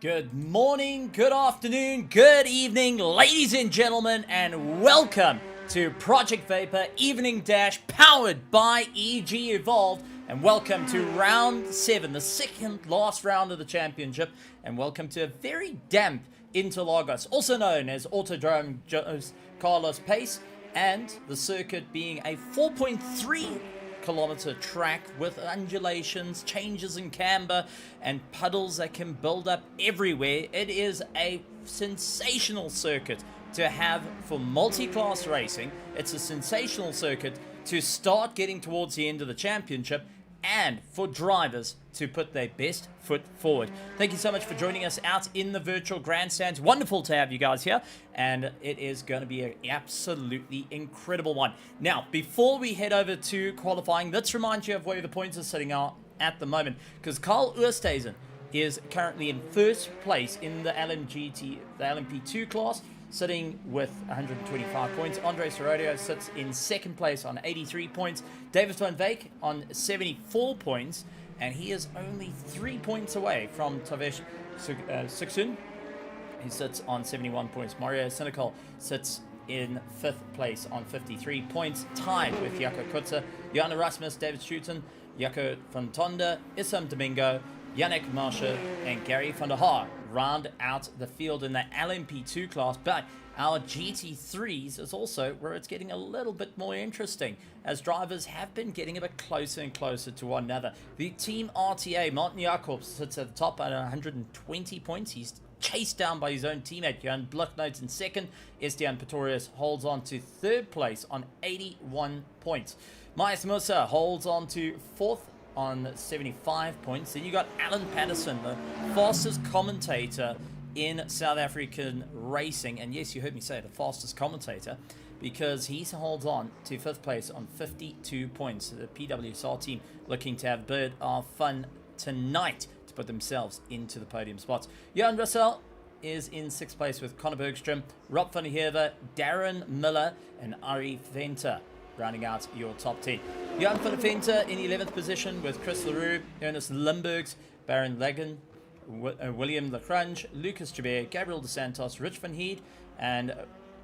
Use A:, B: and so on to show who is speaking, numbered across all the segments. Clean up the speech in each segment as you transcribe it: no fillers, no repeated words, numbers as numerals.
A: Good morning, good afternoon, good evening, ladies and gentlemen, and welcome to Project Vapour Evening Dash powered by EG Evolved. And welcome to round 7, the second last round of the championship. And welcome to a very damp Interlagos, also known as Autódromo José Carlos Pace, and the circuit being a 4.3 kilometer track with undulations, changes in camber, and puddles that can build up everywhere. It is a sensational circuit to have for multi-class racing. It's a sensational circuit to start getting towards the end of the championship, and for drivers to put their best foot forward. Thank you so much for joining us out in the virtual grandstands. Wonderful to have you guys here, and it is going to be an absolutely incredible one. Now, before we head over to qualifying, let's remind you of where the points are sitting out at the moment, because Carl Oosthuizen is currently in first place in the LMP2 class, sitting with 125 points. Andre Sorodio sits in second place on 83 points. David van Veek on 74 points, and he is only 3 points away from Tavesh Suksun. He sits on 71 points. Mario Sinikal sits in 5th place on 53 points, tied with Jaco Kutzer, Jan Erasmus, David Schutten, Jaco van Tonda, Issam Domingo, Yannick Marsha, and Gary van der Haar round out the field in the LMP2 class. But our GT3s is also where it's getting a little bit more interesting, as drivers have been getting a bit closer and closer to one another. The Team RTA, Martin Jacobs, sits at the top at 120 points. He's chased down by his own teammate, Jan Bluknoot, in second. Esteban Pretorius holds on to third place on 81 points. Maes Musa holds on to fourth on 75 points. Then you got Alan Patterson, the fastest commentator in South African racing. And yes, you heard me say the fastest commentator, because he holds on to 5th place on 52 points. The PWSR team looking to have a bit of fun tonight to put themselves into the podium spots. Johan Russell is in 6th place with Conor Bergstrom, Rob van der Heever, Darren Miller, and Ari Venter rounding out your top 10. Jan van der Venter in 11th position with Chris Leroux, Ernest Limburgs, Baron Lagan, William Lacrange, Lucas Jabir, Gabriel dos Santos, Rich van Heed, and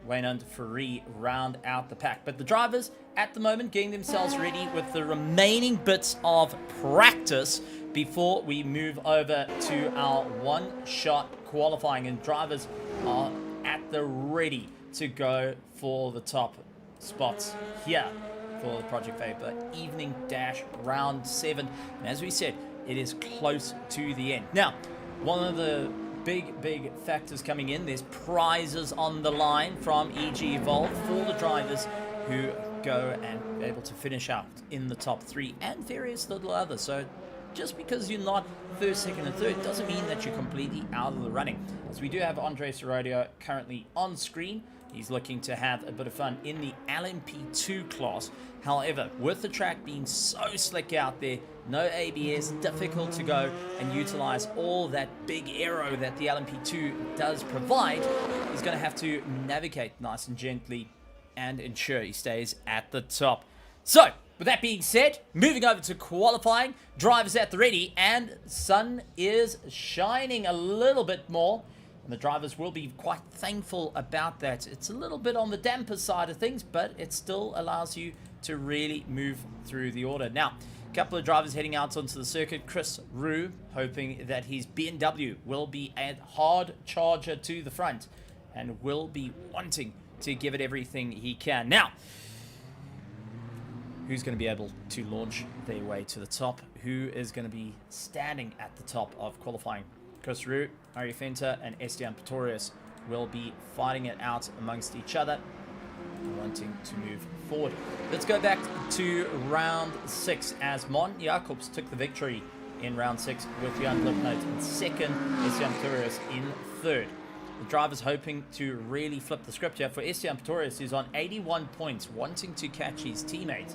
A: Waynand Ferree round out the pack. But the drivers at the moment getting themselves ready with the remaining bits of practice before we move over to our one-shot qualifying, and drivers are at the ready to go for the top spots here for the Project Vapour Evening Dash Round 7. And as we said, it is close to the end. Now, one of the big factors coming in, there's prizes on the line from EG Evolved for the drivers who go and be able to finish out in the top 3 and various little others. So just because you're not first, second, and third doesn't mean that you're completely out of the running. As we do have Andre Sorodio currently on screen. He's looking to have a bit of fun in the LMP2 class. However, with the track being so slick out there, no ABS, difficult to go and utilize all that big aero that the LMP2 does provide, he's going to have to navigate nice and gently and ensure he stays at the top. So, with that being said, moving over to qualifying, drivers at the ready, and sun is shining a little bit more. And the drivers will be quite thankful about that. It's a little bit on the damper side of things, but it still allows you to really move through the order. Now, a couple of drivers heading out onto the circuit. Chris Roux, hoping that his BMW will be a hard charger to the front and will be wanting to give it everything he can. Now, who's going to be able to launch their way to the top? Who is going to be standing at the top of qualifying? Chris Roux, Ari Venter, and Esteban Pretorius will be fighting it out amongst each other, wanting to move forward. Let's go back to round 6, as Martin Jacobs took the victory in round 6 with Jan Bluknoot in second, Esteban Pretorius in third. The drivers hoping to really flip the script here. For Esteban Pretorius, who's on 81 points, wanting to catch his teammate,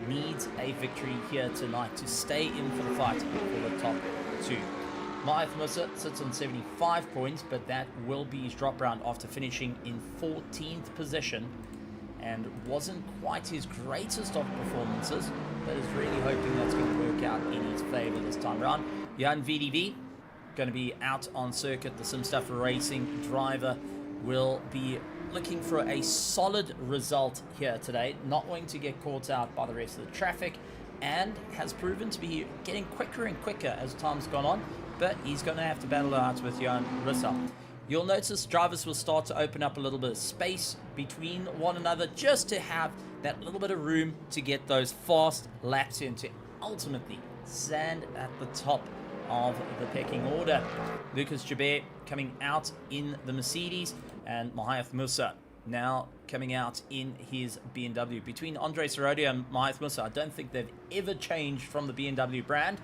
A: needs a victory here tonight to stay in for the fight for the top 2. Maes Musa sits on 75 points, but that will be his drop round after finishing in 14th position, and wasn't quite his greatest of performances, but is really hoping that's going to work out in his favor this time around. Jan VDV going to be out on circuit. The Sim Stuff Racing driver will be looking for a solid result here today, not wanting to get caught out by the rest of the traffic, and has proven to be getting quicker and quicker as time's gone on, but he's going to have to battle it out with Jan Russell. You'll notice drivers will start to open up a little bit of space between one another just to have that little bit of room to get those fast laps in to ultimately stand at the top of the pecking order. Lucas Jabir coming out in the Mercedes, and Mahayath Musa now coming out in his BMW. Between Andre Sorodio and Mahayath Musa, I don't think they've ever changed from the BMW brand,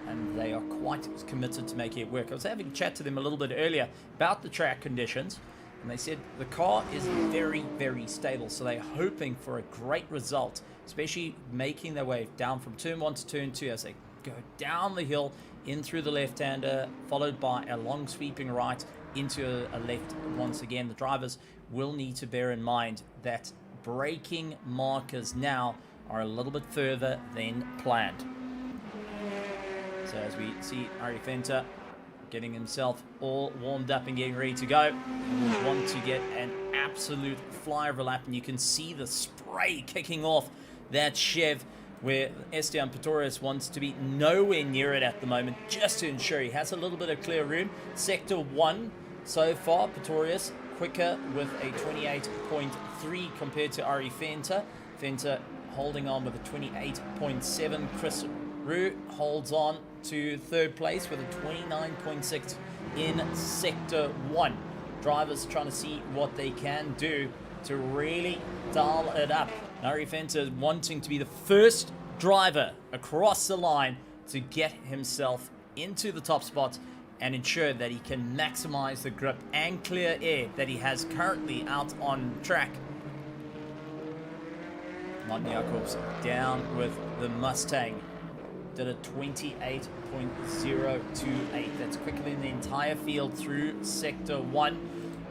A: and they are quite committed to making it work. I was having a chat to them a little bit earlier about the track conditions, and they said the car is very, very stable, so they're hoping for a great result, especially making their way down from turn 1 to turn 2 as they go down the hill in through the left-hander, followed by a long sweeping right into a left. Once again, the drivers will need to bear in mind that braking markers now are a little bit further than planned. So as we see Ari Fenter getting himself all warmed up and getting ready to go, we want to get an absolute flyer of a lap, and you can see the spray kicking off that Chev, where Esteban Pretorius wants to be nowhere near it at the moment, just to ensure he has a little bit of clear room. Sector 1 so far, Pretorius quicker with a 28.3 compared to Ari Fenter. Fenter holding on with a 28.7. Chris Roux holds on to third place with a 29.6 in Sector 1. Drivers trying to see what they can do to really dial it up. Ari Fenter wanting to be the first driver across the line to get himself into the top spot and ensure that he can maximize the grip and clear air that he has currently out on track. Martin Jacobs down with the Mustang. Did a 28.028. That's quicker than the entire field through Sector 1.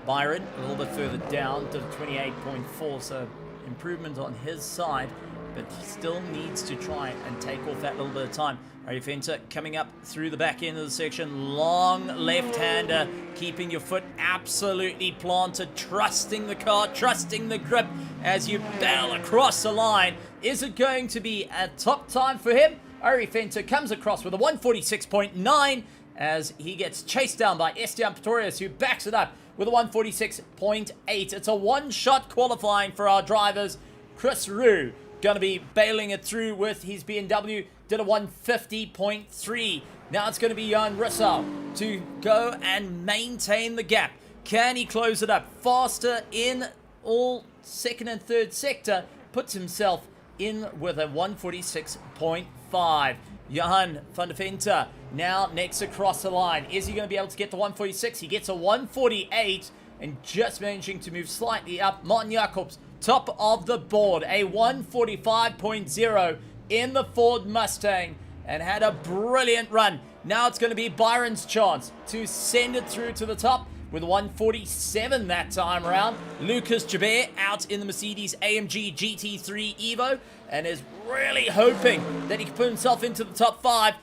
A: Byron, a little bit further down, did a 28.4, so improvement on his side, but he still needs to try and take off that little bit of time. Ari Fenter coming up through the back end of the section. Long left-hander, keeping your foot absolutely planted, trusting the car, trusting the grip as you battle across the line. Is it going to be a top time for him? Ari Fenter comes across with a 146.9 as he gets chased down by Esteban Pretorius, who backs it up with a 146.8. It's a one-shot qualifying for our drivers. Chris Roux going to be bailing it through with his BMW, did a 150.3. Now it's going to be Jan Russell to go and maintain the gap. Can he close it up faster in all second and third sector? Puts himself in with a 146.5. Johan van der Venter now next across the line. Is he going to be able to get the 146? He gets a 148 and just managing to move slightly up. Martin Jacobs, top of the board, a 145.0 in the Ford Mustang and had a brilliant run. Now it's going to be Byron's chance to send it through to the top with 147 that time around. Lucas Jabir out in the Mercedes AMG GT3 Evo and is really hoping that he can put himself into the top 5.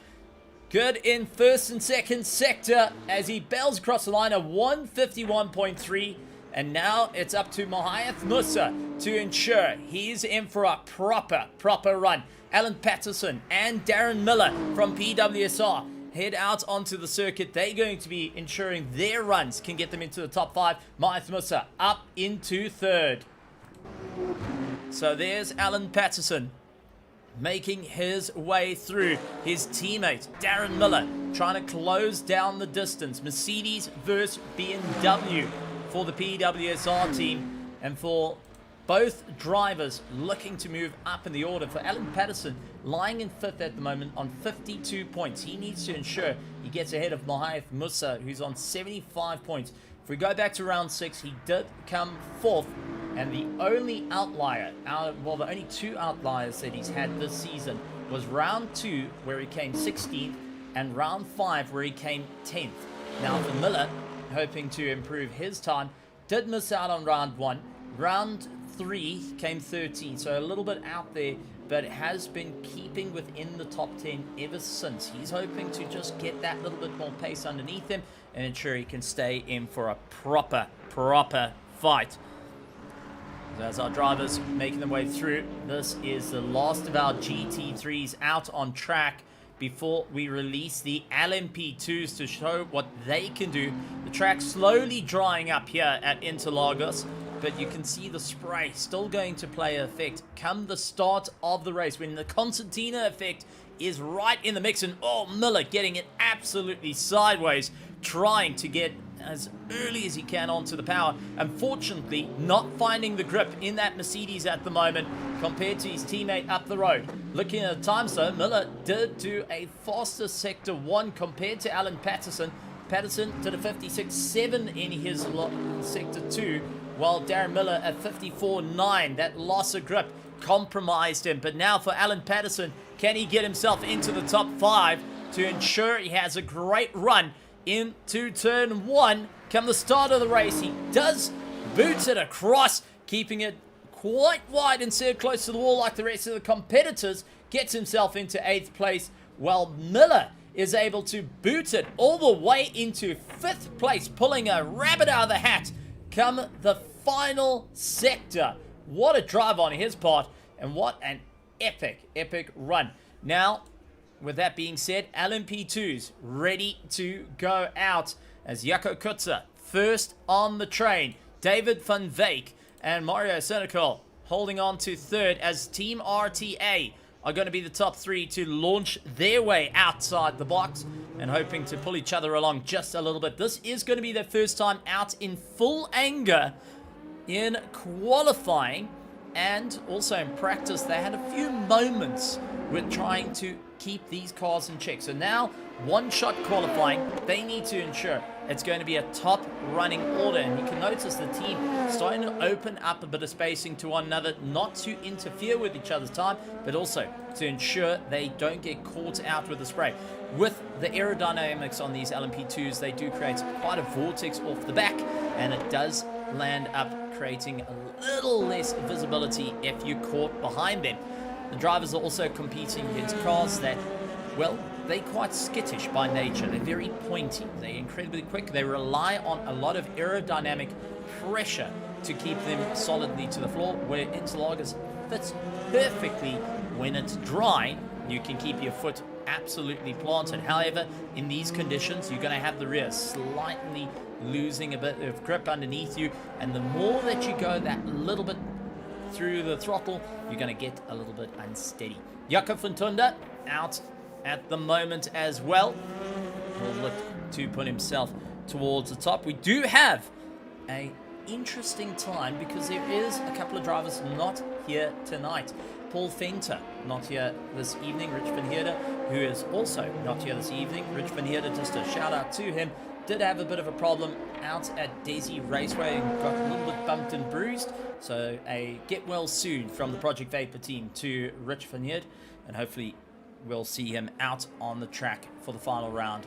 A: Good in first and second sector as he bails across the line, a 151.3. And now it's up to Mahayath Musa to ensure he's in for a proper run. Alan Patterson and Darren Miller from PWSR head out onto the circuit. They're going to be ensuring their runs can get them into the top 5. Mahayath Musa up into third. So there's Alan Patterson making his way through. His teammate Darren Miller trying to close down the distance. Mercedes versus BMW for the PWSR team, and for both drivers looking to move up in the order. For Alan Patterson, lying in fifth at the moment on 52 points. He needs to ensure he gets ahead of Mahayath Musa, who's on 75 points. If we go back to round 6, he did come fourth, and the only outlier, well, the only 2 outliers that he's had this season was round 2, where he came 16th, and round 5, where he came 10th. Now for Miller, hoping to improve his time, did miss out on round 1. Round 3 came 13, so a little bit out there but has been keeping within the top 10 ever since. He's hoping to just get that little bit more pace underneath him and ensure he can stay in for a proper fight. As our drivers making their way through, this is the last of our GT3s out on track before we release the LMP2s to show what they can do. The track slowly drying up here at Interlagos, but you can see the spray still going to play effect come the start of the race when the Concertina effect is right in the mix. And Miller getting it absolutely sideways, trying to get as early as he can onto the power. Unfortunately, not finding the grip in that Mercedes at the moment compared to his teammate up the road. Looking at the times though, Miller did do a faster Sector 1 compared to Alan Patterson. Patterson did a 56.7 in his Sector 2, while Darren Miller at 54.9. That loss of grip compromised him. But now for Alan Patterson, can he get himself into the top 5 to ensure he has a great run into turn 1? Come the start of the race, he does boot it across, keeping it quite wide instead close to the wall like the rest of the competitors. Gets himself into 8th place, while Miller is able to boot it all the way into 5th place, pulling a rabbit out of the hat come the final sector. What a drive on his part, and what an epic run. Now, with that being said, LMP2's ready to go out as Jaco Kutzer first on the train. David van Veek and Mario Senecal holding on to 3rd as Team RTA are going to be the top 3 to launch their way outside the box and hoping to pull each other along just a little bit. This is going to be their first time out in full anger in qualifying, and also in practice they had a few moments with trying to keep these cars in check. So now, one-shot qualifying, they need to ensure it's going to be a top running order. And you can notice the team starting to open up a bit of spacing to one another, not to interfere with each other's time, but also to ensure they don't get caught out with the spray. With the aerodynamics on these LMP2s, they do create quite a vortex off the back, and it does land up creating a little less visibility if you're caught behind them. The drivers are also competing against cars that, well, they're quite skittish by nature. They're very pointy. They're incredibly quick. They rely on a lot of aerodynamic pressure to keep them solidly to the floor, where Interlagos fits perfectly when it's dry. You can keep your foot absolutely planted. However, in these conditions, you're going to have the rear slightly losing a bit of grip underneath you, and the more that you go that little bit through the throttle, you're going to get a little bit unsteady. Jaco Funtunda out at the moment as well. Will look to put himself towards the top. We do have a interesting time because there is a couple of drivers not here tonight. Paul Fenter not here this evening. Rich Van Heerden, who is also not here this evening. Rich Van Heerden, just a shout out to him, did have a bit of a problem out at Desi Raceway and got a little bit bumped and bruised. So a get well soon from the Project Vapour team to Rich Van Heerden, and hopefully we'll see him out on the track for the final round.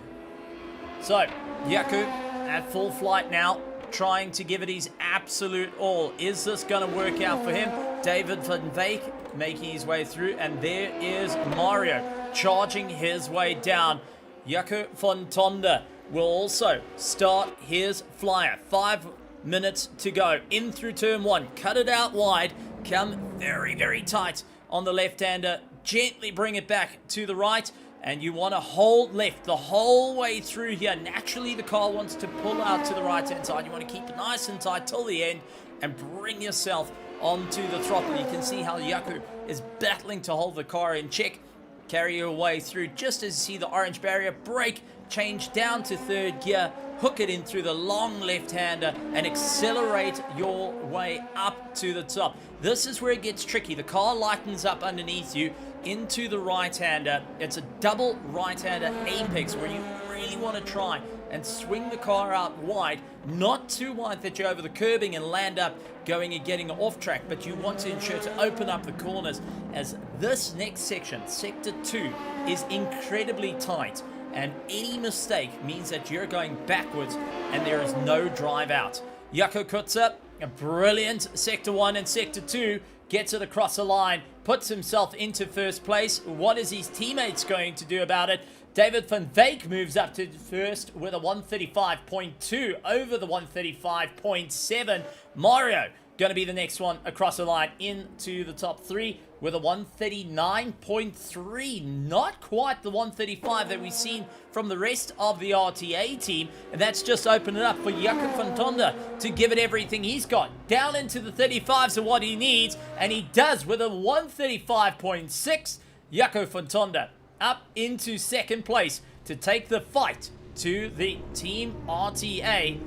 A: So Jaco at full flight now, trying to give it his absolute all. Is this going to work out for him? David van Veek making his way through, and there is Mario charging his way down. Jaco Fontonda will also start his flyer. 5 minutes to go. In through turn 1. Cut it out wide. Come very tight on the left-hander. Gently bring it back to the right. And you want to hold left the whole way through here. Naturally, the car wants to pull out to the right-hand side. You want to keep it nice and tight till the end and bring yourself onto the throttle. You can see how Jaco is battling to hold the car in check. Carry your way through just as you see the orange barrier. Brake, change down to 3rd gear, hook it in through the long left-hander and accelerate your way up to the top. This is where it gets tricky. The car lightens up underneath you into the right-hander. It's a double right-hander apex where you really want to try and swing the car out wide, not too wide that you're over the curbing and land up going and getting off track, but you want to ensure to open up the corners, as this next section, Sector 2, is incredibly tight, and any mistake means that you're going backwards and there is no drive out. Jaco Kutzer, a brilliant Sector 1 and Sector 2, gets it across the line, puts himself into first place. What is his teammates going to do about it? David van Veek moves up to first with a 135.2 over the 135.7. Mario going to be the next one across the line into the top 3 with a 139.3. Not quite the 135 that we've seen from the rest of the RTA team. And that's just opened it up for Jaco van Tonder to give it everything he's got. Down into the 35s are what he needs. And he does with a 135.6. Jaco van Tonder up into second place to take the fight to the Team RTA.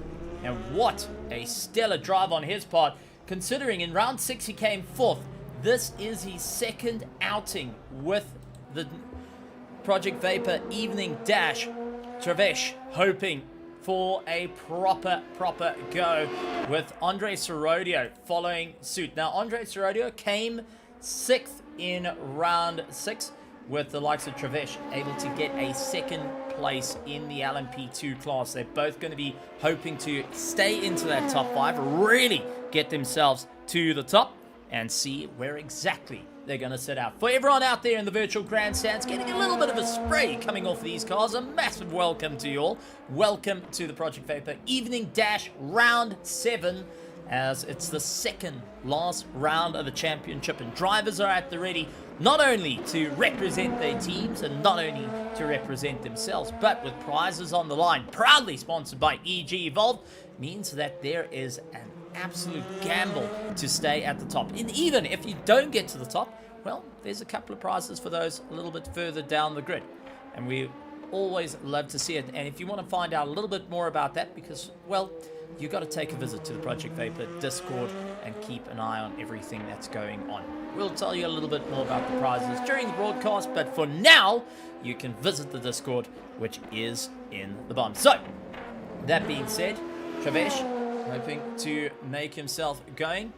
A: And what a stellar drive on his part, considering in round 6 he came 4th. This is his second outing with the Project Vapour Evening Dash. Travesh hoping for a proper go with Andre Sorodio following suit. Now, Andre Sorodio came 6th in round 6, with the likes of Travesh able to get a second place in the LMP2 class. They're both going to be hoping to stay into that top 5, really get themselves to the top, and see where exactly they're going to set out. For everyone out there in the virtual grandstands getting a little bit of a spray coming off these cars, a massive welcome to you all. Welcome to the Project Vapour Evening Dash Round 7, as it's the second last round of the championship, and drivers are at the ready, not only to represent their teams and not only to represent themselves, but with prizes on the line. Proudly sponsored by EG Evolved, means that there is an absolute gamble to stay at the top. And even if you don't get to the top, well, there's a couple of prizes for those a little bit further down the grid. And we always love to see it. And if you want to find out a little bit more about that, because, well, you got to take a visit to the Project Vapour Discord and keep an eye on everything that's going on. We'll tell you a little bit more about the prizes during the broadcast, but for now, you can visit the Discord, which is in the bottom. So, that being said, Travesh hoping to make himself going,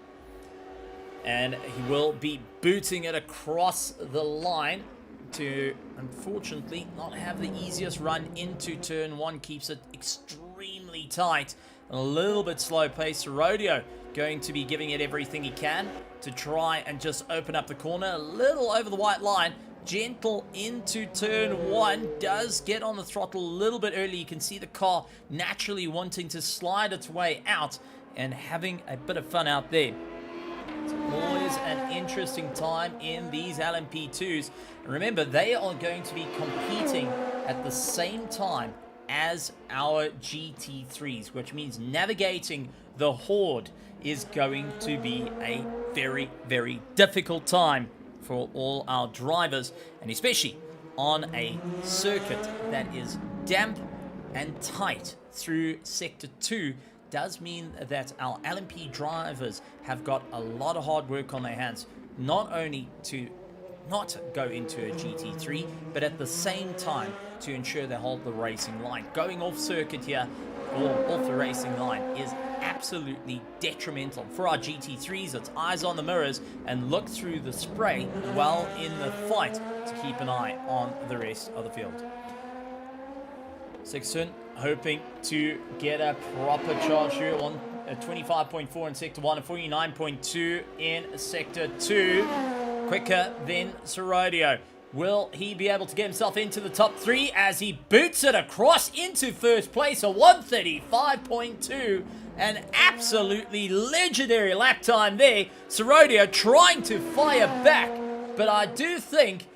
A: and he will be booting it across the line to, unfortunately, not have the easiest run into turn 1. Keeps it extremely tight, a little bit slow pace. Rodeo going to be giving it everything he can to try and just open up the corner a little over the white line. Gentle into turn 1, does get on the throttle a little bit early. You can see the car naturally wanting to slide its way out and having a bit of fun out there. It's always an interesting time in these LMP2s. And remember, they are going to be competing at the same time as our GT3s, which means navigating the horde is going to be a very, very difficult time for all our drivers, and especially on a circuit that is damp and tight through Sector 2, does mean that our LMP drivers have got a lot of hard work on their hands, not only to not go into a GT3, but at the same time to ensure they hold the racing line. Going off circuit here, or off the racing line, is absolutely detrimental for our GT3s. It's eyes on the mirrors and look through the spray while in the fight to keep an eye on the rest of the field. Sixton hoping to get a proper charge here on a 25.4 in Sector 1 and 49.2 in Sector 2. Quicker than Sorodio. Will he be able to get himself into the top 3 as he boots it across into first place? A 135.2. An absolutely legendary lap time there. Sorodio trying to fire back, but I do think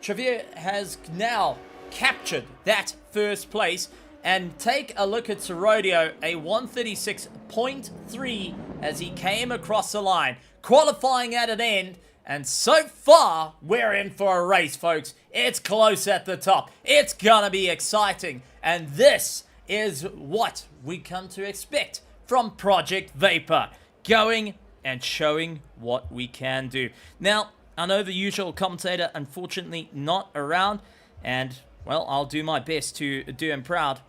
A: Xavier has now captured that first place. And take a look at Sorodio, a 136.3 as he came across the line, qualifying at an end. And so far, we're in for a race, folks. It's close at the top. It's gonna be exciting. And this is what we come to expect from Project Vapour. Going and showing what we can do. Now, I know the usual commentator, unfortunately, not around. And, well, I'll do my best to do him proud.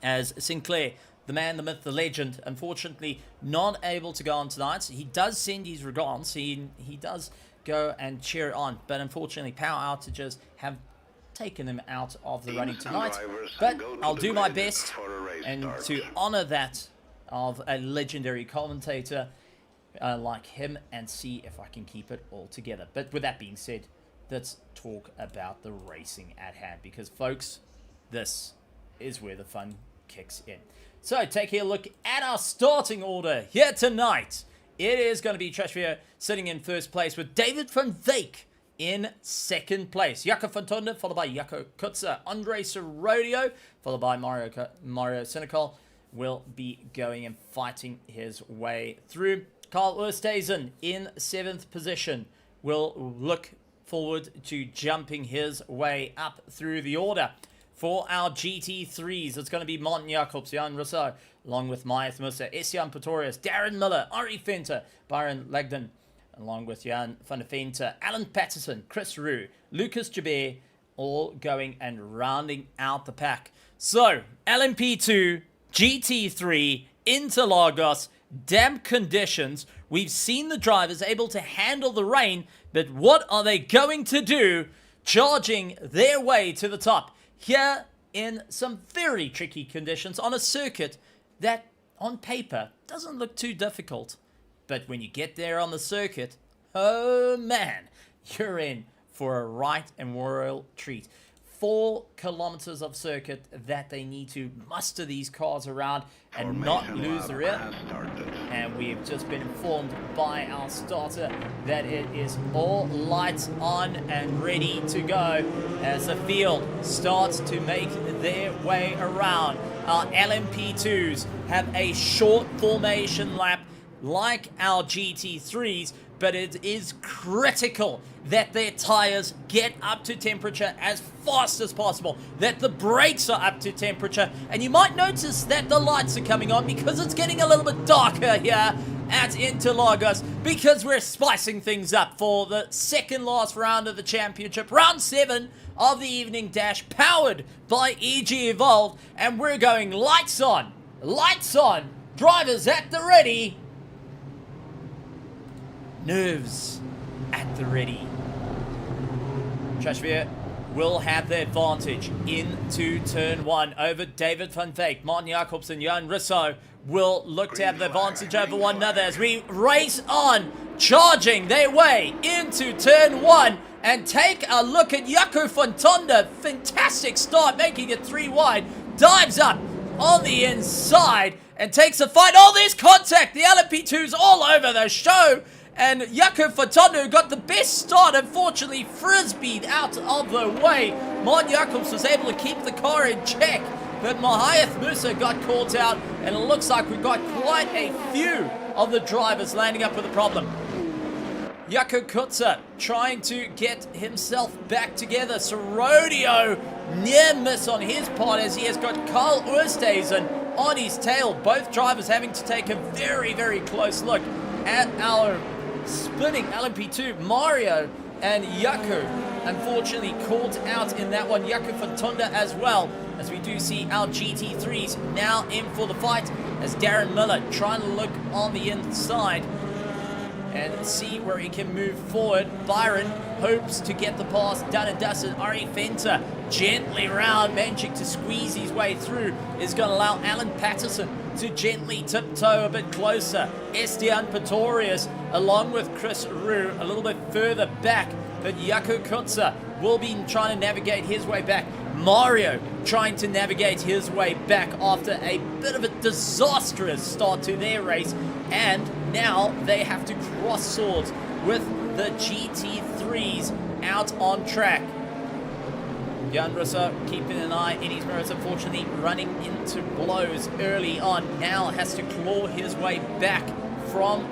A: As Sinclair, the man, the myth, the legend, unfortunately not able to go on tonight. He does send his regards. He does go and cheer on. But unfortunately, power outages have taken him out of the running tonight. But I'll do my best and to honor that of a legendary commentator. like him and see if I can keep it all together. But with that being said, let's talk about the racing at hand, because folks, this is where the fun kicks in. So taking a look at our starting order here tonight, it is going to be Trashvia sitting in first place with David van Veek in second place. Jaco van Tonder, followed by Jaco Kutzer. Andre Serodio, followed by Mario Sinekal, will be going and fighting his way through. Carl Oosthuizen in 7th position will look forward to jumping his way up through the order. For our GT3s, it's going to be Martin Jacobs, Jan Rousseau, along with Maeth Musa, Estienne Pretorius, Darren Miller, Ari Fenter, Byron Lagden, along with Jan van der Vente, Alan Patterson, Chris Roux, Lucas Jabir, all going and rounding out the pack. So, LMP2, GT3, Interlagos, damp conditions. We've seen the drivers able to handle the rain, but what are they going to do charging their way to the top? Here in some very tricky conditions on a circuit that on paper doesn't look too difficult. But when you get there on the circuit, oh man, you're in for a right and royal treat. 4 kilometers of circuit that they need to muster these cars around and not lose the rear. And we've just been informed by our starter that it is all lights on and ready to go as the field starts to make their way around. Our LMP2s have a short formation lap like our GT3s, but it is critical that their tires get up to temperature as fast as possible, that the brakes are up to temperature, and you might notice that the lights are coming on because it's getting a little bit darker here at Interlagos, because we're spicing things up for the second last round of the championship, round 7 of the evening dash, powered by EG Evolved, and we're going lights on, drivers at the ready, nerves at the ready. Trashvia will have the advantage into turn 1 over David van Veek. Martin Jacobs and Jan Rousseau will look to have the advantage over one another as we race on, charging their way into turn 1. And take a look at Jaco van Tonder. Fantastic start, making it 3 wide. Dives up on the inside and takes a fight. Oh, there's contact. The LMP2's all over the show. And Jaco van Tonder, who got the best start, unfortunately frisbeed out of the way. Martin Jacobs was able to keep the car in check, but Maeth Musa got caught out, and it looks like we've got quite a few of the drivers landing up with a problem. Jaco Kutzer trying to get himself back together. Serodio near miss on his part as he has got Carl Oosthuizen on his tail. Both drivers having to take a very, very close look at our spinning LMP2. Mario and Jaco unfortunately caught out in that one. Jaco van Tonder as well, as we do see our GT3s now in for the fight as Darren Miller trying to look on the inside and see where he can move forward. Byron hopes to get the pass done and dusted. Ari Fenter gently round, managing to squeeze his way through, is going to allow Alan Patterson to gently tiptoe a bit closer. Estienne Pretorius along with Chris Roux a little bit further back, but Jaco Kutzer will be trying to navigate his way back. Mario trying to navigate his way back after a bit of a disastrous start to their race, and now they have to cross swords with the GT3s out on track. Jan Rousseau keeping an eye in his mirrors, unfortunately running into blows early on. Now has to claw his way back from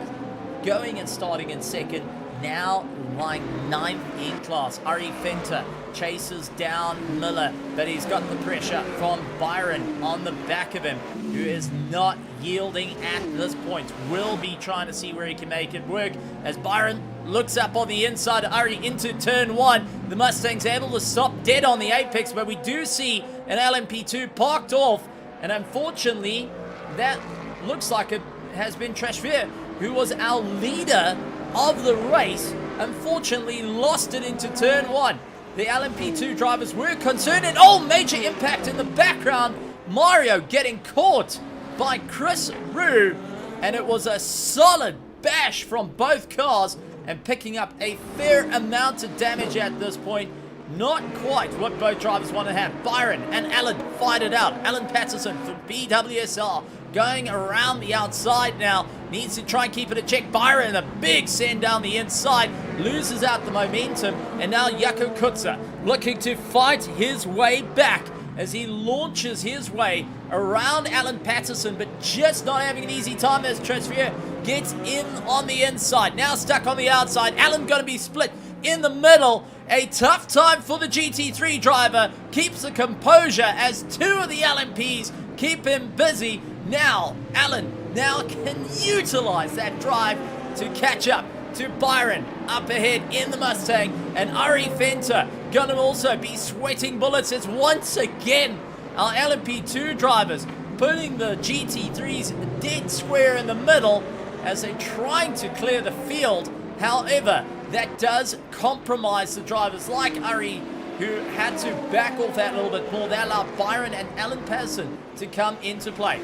A: going and starting in second. Now lying 9th in class. Ari Fenter chases down Miller, but he's got the pressure from Byron on the back of him, who is not yielding at this point. Will be trying to see where he can make it work as Byron looks up on the inside of Ari into turn 1. The Mustang's able to stop dead on the apex, but we do see an LMP2 parked off, and unfortunately that looks like it has been Trashvia, who was our leader of the race, unfortunately lost it into turn 1. The LMP2 drivers were concerned, and oh, major impact in the background. Mario getting caught by Chris Roux, and it was a solid bash from both cars and picking up a fair amount of damage at this point. Not quite what both drivers want to have. Byron and Alan fight it out. Alan Patterson from BWSR going around the outside now. Needs to try and keep it in check. Byron, a big send down the inside. Loses out the momentum. And now Jaco Kutzer looking to fight his way back as he launches his way around Alan Patterson, but just not having an easy time as Trosvier gets in on the inside. Now stuck on the outside. Alan going to be split in the middle. A tough time for the GT3 driver. Keeps the composure as two of the LMPs keep him busy. Now, Alan can utilize that drive to catch up to Byron up ahead in the Mustang. And Ari Fenter going to also be sweating bullets as once again our LMP2 drivers putting the GT3s dead square in the middle as they're trying to clear the field. However, that does compromise the drivers like Ari, who had to back off that a little bit more. That allowed Byron and Alan Patterson to come into play.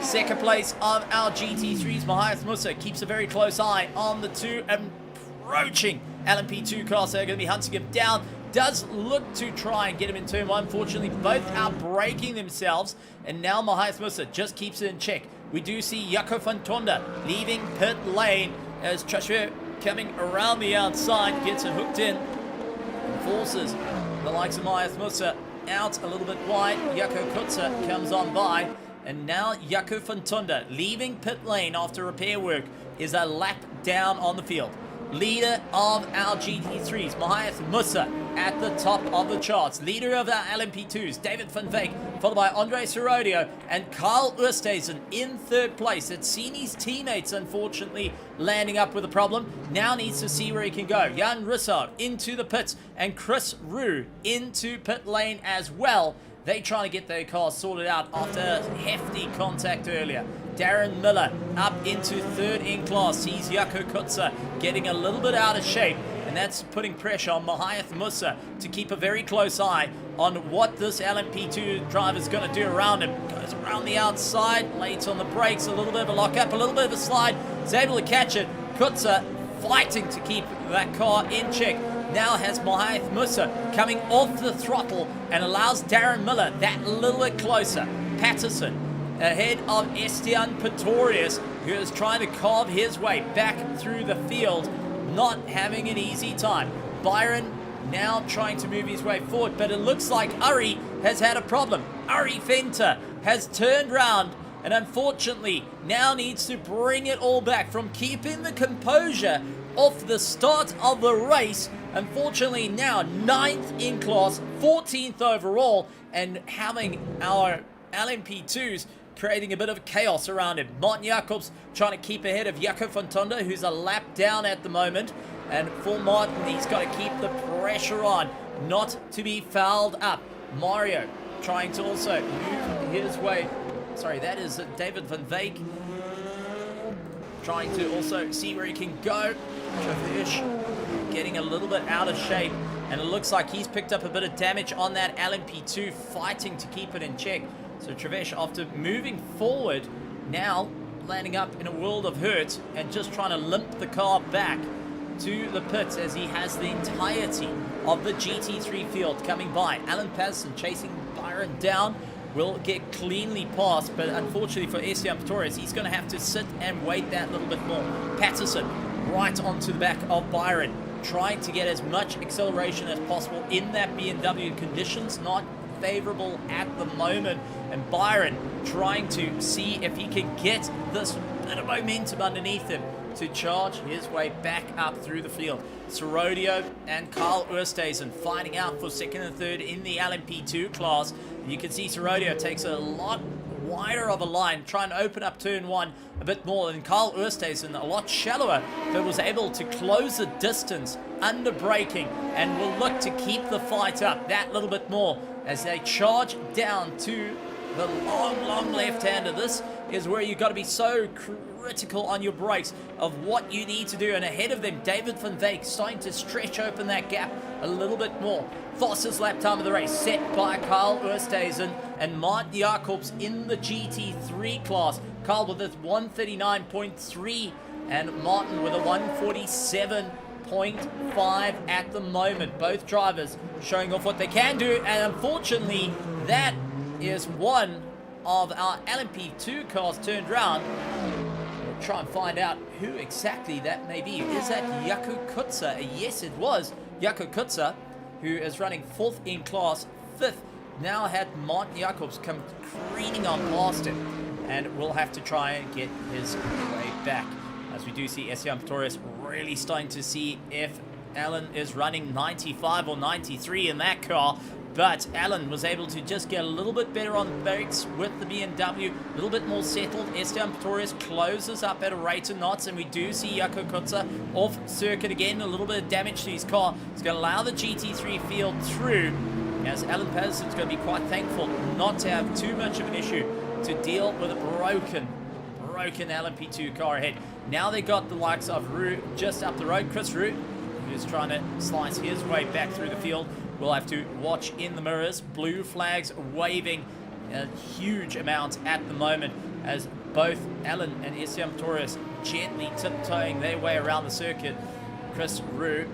A: Second place of our GT3s, Mahias Musa keeps a very close eye on the two approaching LMP2 cars. They're going to be hunting him down. Does look to try and get him in turn one. Unfortunately, both are breaking themselves. And now Mahias Musa just keeps it in check. We do see Jaco Fantonda leaving pit lane as Trosvier coming around the outside, gets it hooked in, and forces the likes of Mahias Musa out a little bit wide. Jaco Kutzer comes on by, and now Jaco Fantonda leaving pit lane after repair work is a lap down on the field. Leader of our GT3s, Mahias Musa at the top of the charts. Leader of our LMP2s, David van Veek, followed by Andre Serodio and Carl Oosthuizen in third place. It's seen his teammates, unfortunately, landing up with a problem. Now needs to see where he can go. Jan Russo into the pits and Chris Roux into pit lane as well. They trying to get their cars sorted out after hefty contact earlier. Darren Miller up into third in class. Sees Jaco Kutzer getting a little bit out of shape, and that's putting pressure on Mahias Musa to keep a very close eye on what this LMP2 driver is going to do around him. Goes around the outside, late on the brakes, a little bit of a lock up, a little bit of a slide. Is able to catch it. Kutzer fighting to keep that car in check. Now has Mahias Musa coming off the throttle and allows Darren Miller that little bit closer. Patterson ahead of Estian Pretorius, who is trying to carve his way back through the field, not having an easy time. Byron now trying to move his way forward, but it looks like Ari has had a problem. Ari Fenter has turned round and unfortunately now needs to bring it all back from keeping the composure off the start of the race. Unfortunately now 9th in class, 14th overall, and having our LMP2s creating a bit of chaos around him. Martin Jacobs trying to keep ahead of Jaco Fantonda, who's a lap down at the moment. And for Martin, he's got to keep the pressure on, not to be fouled up. Mario trying to also move his way. Sorry, that is David van Veek. Trying to also see where he can go. Travish getting a little bit out of shape. And it looks like he's picked up a bit of damage on that LMP2, fighting to keep it in check. So Travesh, after moving forward, now landing up in a world of hurt and just trying to limp the car back to the pits as he has the entirety of the GT3 field coming by. Alan Patterson chasing Byron down, will get cleanly past, but unfortunately for Estian Pretorius, he's going to have to sit and wait that little bit more. Patterson right onto the back of Byron, trying to get as much acceleration as possible in that BMW. Conditions not favorable at the moment, and Byron trying to see if he can get this bit of momentum underneath him to charge his way back up through the field. Serodio and Carl Oosthuizen fighting out for second and third in the LMP2 class. You can see Serodio takes a lot wider of a line, trying to open up turn one a bit more, and Carl Oosthuizen a lot shallower, but was able to close the distance under braking and will look to keep the fight up that little bit more as they charge down to the long left-hander. This is where you've got to be so critical on your brakes of what you need to do. And ahead of them, David van Veek starting to stretch open that gap a little bit more. Fastest lap time of the race set by Carl Oosthuizen and Martin Jacobs in the GT3 class. Carl with his 139.3 and Martin with a 147.5 at the moment. Both drivers showing off what they can do, and unfortunately, that is one of our LMP2 cars turned around. We'll try and find out who exactly that may be. Is that Jaco Kutzer? Yes, it was Jaco Kutzer, who is running 4th in class, 5th. Now had Martin Jacobs come careening on past him, and we'll have to try and get his way back. As we do see Esteban Pretorius really starting to see if Alan is running 95 or 93 in that car. But Alan was able to just get a little bit better on the brakes with the BMW, a little bit more settled. Esteban Pretorius closes up at a rate of knots, and we do see Jaco Kutzer off circuit again. A little bit of damage to his car. It's going to allow the GT3 field through, as Alan Patterson's going to be quite thankful not to have too much of an issue to deal with a broken LMP2 car ahead. Now they got the likes of Roux just up the road. Chris Roux, who's trying to slice his way back through the field. We'll have to watch in the mirrors. Blue flags waving a huge amount at the moment, as both Alan and Esteban Pretorius gently tiptoeing their way around the circuit. Chris Roux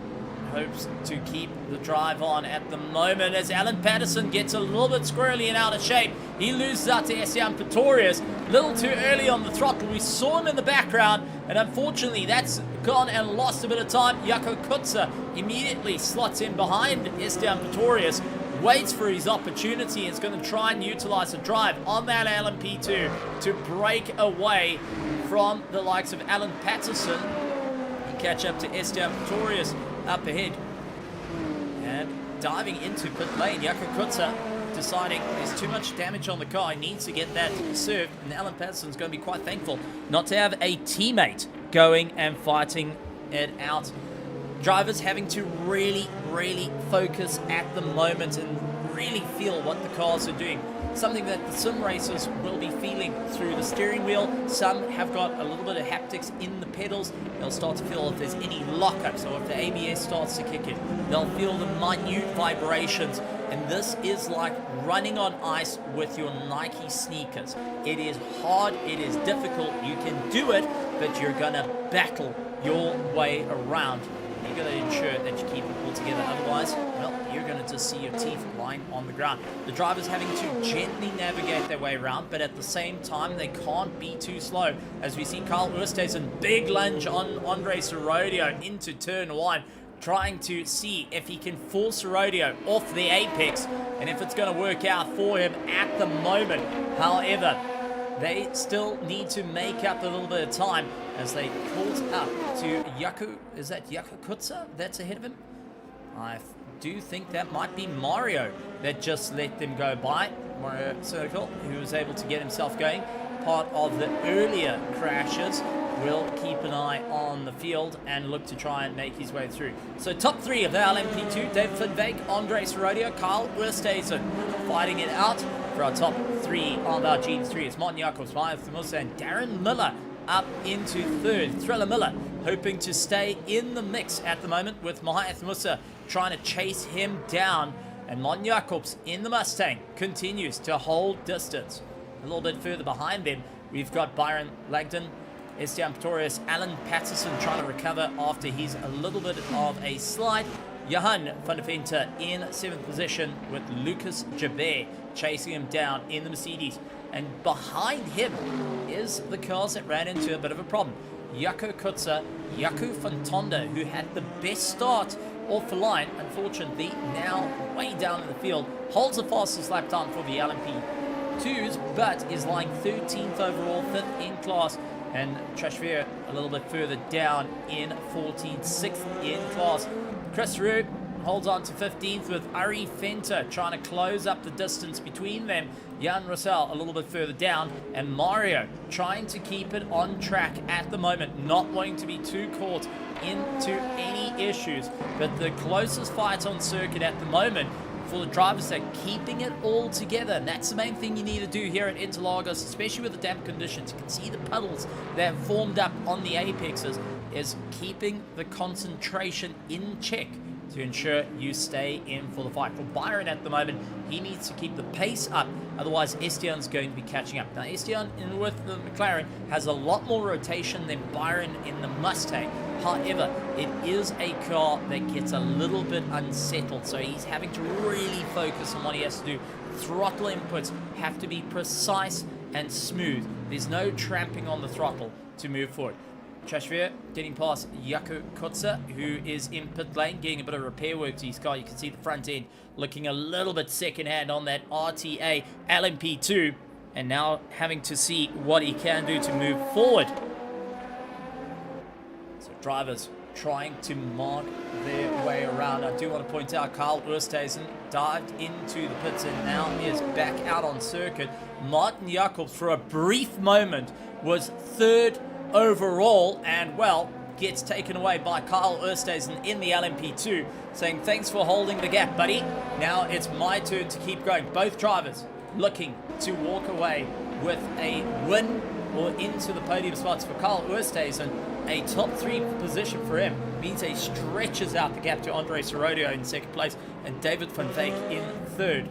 A: hopes to keep the drive on at the moment, as Alan Patterson gets a little bit squirrely and out of shape. He loses out to Esteban Pretorius a little too early on the throttle. We saw him in the background, and unfortunately that's gone and lost a bit of time. Jaco Kutzer immediately slots in behind Esteban Pretorius, waits for his opportunity, and is going to try and utilize the drive on that LMP2 to break away from the likes of Alan Patterson and catch up to Esteban Pretorius up ahead. And diving into pit lane, Jaco Kutzer deciding there's too much damage on the car. He needs to get that served, and Alan Patterson's going to be quite thankful not to have a teammate going and fighting it out. Drivers having to really focus at the moment and really feel what the cars are doing. Something that the sim racers will be feeling through the steering wheel. Some have got a little bit of haptics in the pedals. They'll start to feel if there's any lockups or if the ABS starts to kick in. They'll feel the minute vibrations. And this is like running on ice with your Nike sneakers. It is hard, it is difficult. You can do it, but you're gonna battle your way around. You've got to ensure that you keep it all together. Otherwise, well, you're going to just see your teeth lying on the ground. The drivers having to gently navigate their way around, but at the same time, they can't be too slow. As we see Carl Oosthuizen, big lunge on Andre Serodio into turn 1, trying to see if he can force Serodio off the apex, and if it's going to work out for him at the moment. However, they still need to make up a little bit of time as they caught up to Jaco. Is that Jaco Kutzer that's ahead of him? I do think that might be Mario that just let them go by. Mario Circle, who was able to get himself going. Part of the earlier crashes. Will keep an eye on the field and look to try and make his way through. So top 3 of the LMP2, David Van Veek, Andre Serodio, Carl Oosthuizen fighting it out. For our top 3 on our GT3, it's Martin Jacobs, Maya Musa, and Darren Miller up into 3rd. Thriller Miller hoping to stay in the mix at the moment, with Mahath Musa trying to chase him down. And Martin Jacobs in the Mustang continues to hold distance. A little bit further behind them, we've got Byron Langdon, Esteban Pretorius, Alan Patterson trying to recover after he's a little bit of a slide. Johan van der Vente in 7th position, with Lucas Jabert chasing him down in the Mercedes. And behind him is the cars that ran into a bit of a problem. Jaco Kutzer, Jaco van Tonder, who had the best start off the line, unfortunately now way down in the field, holds the fastest lap time for the LMP2s, but is lying 13th overall, 5th in class. And Trashveer a little bit further down in 14th, 6th in class. Chris Roux holds on to 15th, with Ari Fenter trying to close up the distance between them. Jan Russell a little bit further down, and Mario trying to keep it on track at the moment, not wanting to be too caught into any issues. But the closest fight on circuit at the moment for the drivers that are keeping it all together, and that's the main thing you need to do here at Interlagos, especially with the damp conditions. You can see the puddles that have formed up on the apexes, is keeping the concentration in check to ensure you stay in for the fight. For Byron at the moment, he needs to keep the pace up, otherwise Esteban's going to be catching up. Now Esteban with the McLaren has a lot more rotation than Byron in the Mustang. However, it is a car that gets a little bit unsettled, so he's having to really focus on what he has to do. Throttle inputs have to be precise and smooth. There's no tramping on the throttle to move forward. Trashveer getting past Jaco Kotze, who is in pit lane, getting a bit of repair work to his car. You can see the front end looking a little bit second-hand on that RTA LMP2, and now having to see what he can do to move forward. So drivers trying to mark their way around. I do want to point out Kyle Oosthuizen dived into the pits and now is back out on circuit. Martin Jacobs, for a brief moment, was third overall, and well, gets taken away by Kyle Oosthuizen in the LMP2, saying thanks for holding the gap, buddy. Now it's my turn to keep going. Both drivers looking to walk away with a win or into the podium spots. For Kyle Oosthuizen, a top 3 position for him means he stretches out the gap to Andre Sorodio in second place and David van Veek in third.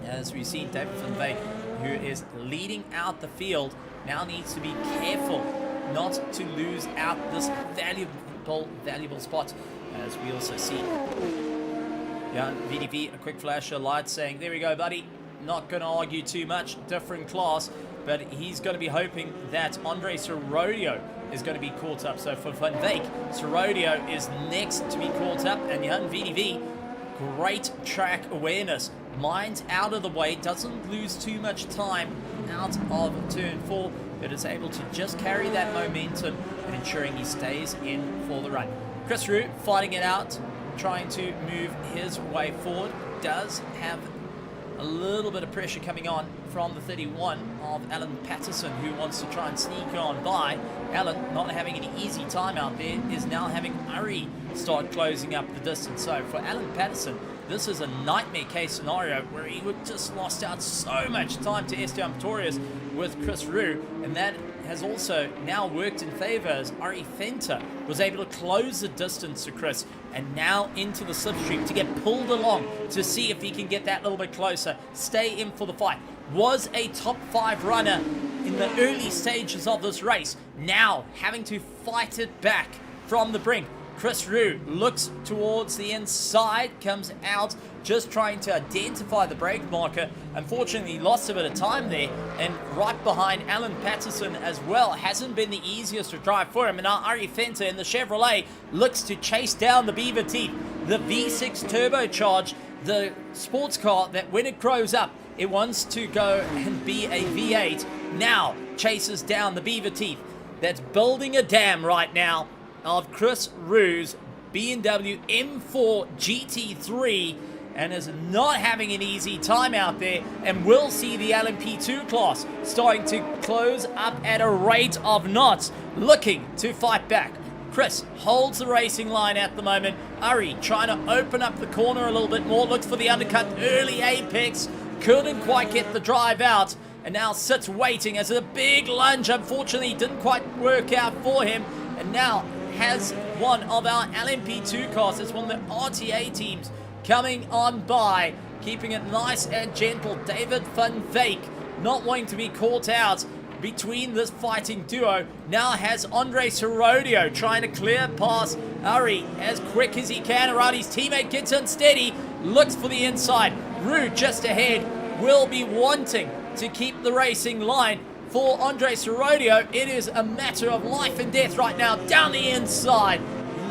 A: As we see, David van Veek, who is leading out the field, now needs to be careful not to lose out this valuable spot. As we also see VDV, a quick flash of light saying, there we go, buddy, not going to argue too much, different class, but he's going to be hoping that Andre Sorodio is going to be caught up. So for Van Veek, Sorodio is next to be caught up, and Jan VDV, great track awareness, minds out of the way, doesn't lose too much time out of turn 4, but is able to just carry that momentum and ensuring he stays in for the run. Chris Roux fighting it out, trying to move his way forward, does have a little bit of pressure coming on from the 31 of Alan Patterson, who wants to try and sneak on by. Alan, not having any easy time out there, is now having Uri start closing up the distance. So for Alan Patterson, this is a nightmare case scenario where he would just lost out so much time to Esteban Pretorius with Chris Roux, and that has also now worked in favor as Ari Fenter was able to close the distance to Chris, and now into the slipstream to get pulled along to see if he can get that little bit closer, stay in for the fight. Was a top 5 runner in the early stages of this race, now having to fight it back from the brink. Chris Roux looks towards the inside, comes out, just trying to identify the brake marker. Unfortunately, he lost a bit of time there, and right behind Alan Patterson as well. Hasn't been the easiest to drive for him, and now Ari Fenter in the Chevrolet looks to chase down the Beaver Teeth, the V6 turbocharged, the sports car that when it grows up, it wants to go and be a V8, now chases down the Beaver Teeth that's building a dam right now of Chris Roux's BMW M4 GT3, and is not having an easy time out there, and we'll see the LMP2 class starting to close up at a rate of knots, looking to fight back. Chris holds the racing line at the moment. Uri trying to open up the corner a little bit more, looks for the undercut, early apex, couldn't quite get the drive out, and now sits waiting as a big lunge unfortunately didn't quite work out for him, and now has one of our LMP2 cars. It's one of the RTA teams coming on by, keeping it nice and gentle. David van Veek not wanting to be caught out between this fighting duo. Now has Andre Sorodio trying to clear past Uri as quick as he can around his teammate, gets unsteady, looks for the inside. Roux just ahead, will be wanting to keep the racing line. For Andre Sorodio, it is a matter of life and death right now. Down the inside,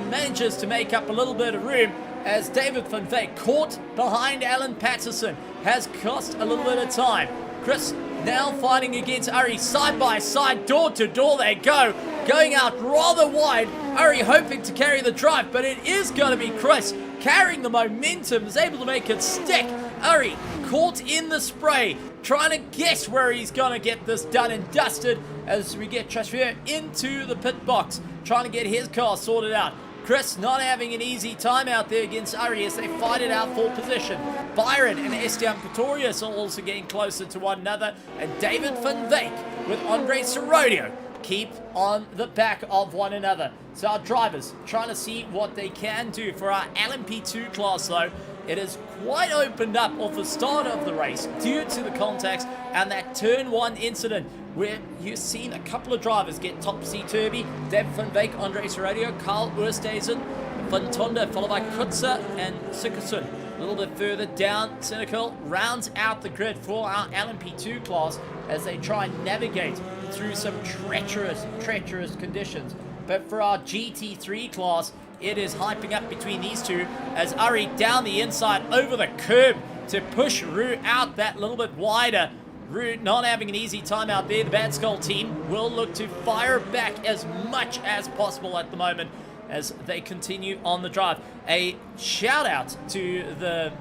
A: manages to make up a little bit of room as David van Veek, caught behind Alan Patterson, has cost a little bit of time. Chris now fighting against Uri, side by side, door to door they go, going out rather wide. Uri hoping to carry the drive, but it is going to be Chris carrying the momentum, is able to make it stick. Uri caught in the spray, trying to guess where he's going to get this done and dusted as we get Trashveer into the pit box, trying to get his car sorted out. Chris not having an easy time out there against Uri as they fight it out for position. Byron and Esteban Pretorius are also getting closer to one another, and David van Veek with Andre Sorodio keep on the back of one another. So our drivers trying to see what they can do. For our LMP2 class though, it is quite opened up off the start of the race due to the contacts and that turn 1 incident where you've seen a couple of drivers get topsy-turvy. David van Veek, Andre Serodio, Carl Oosthuizen, Van Tonda, followed by Kutzer and Sikkerson. A little bit further down, Cynical rounds out the grid for our LMP2 class as they try and navigate through some treacherous conditions. But for our GT3 class, it is hyping up between these two as Ari down the inside over the curb to push Rue out that little bit wider. Rue not having an easy time out there. The Bad Skull team will look to fire back as much as possible at the moment as they continue on the drive. A shout out to the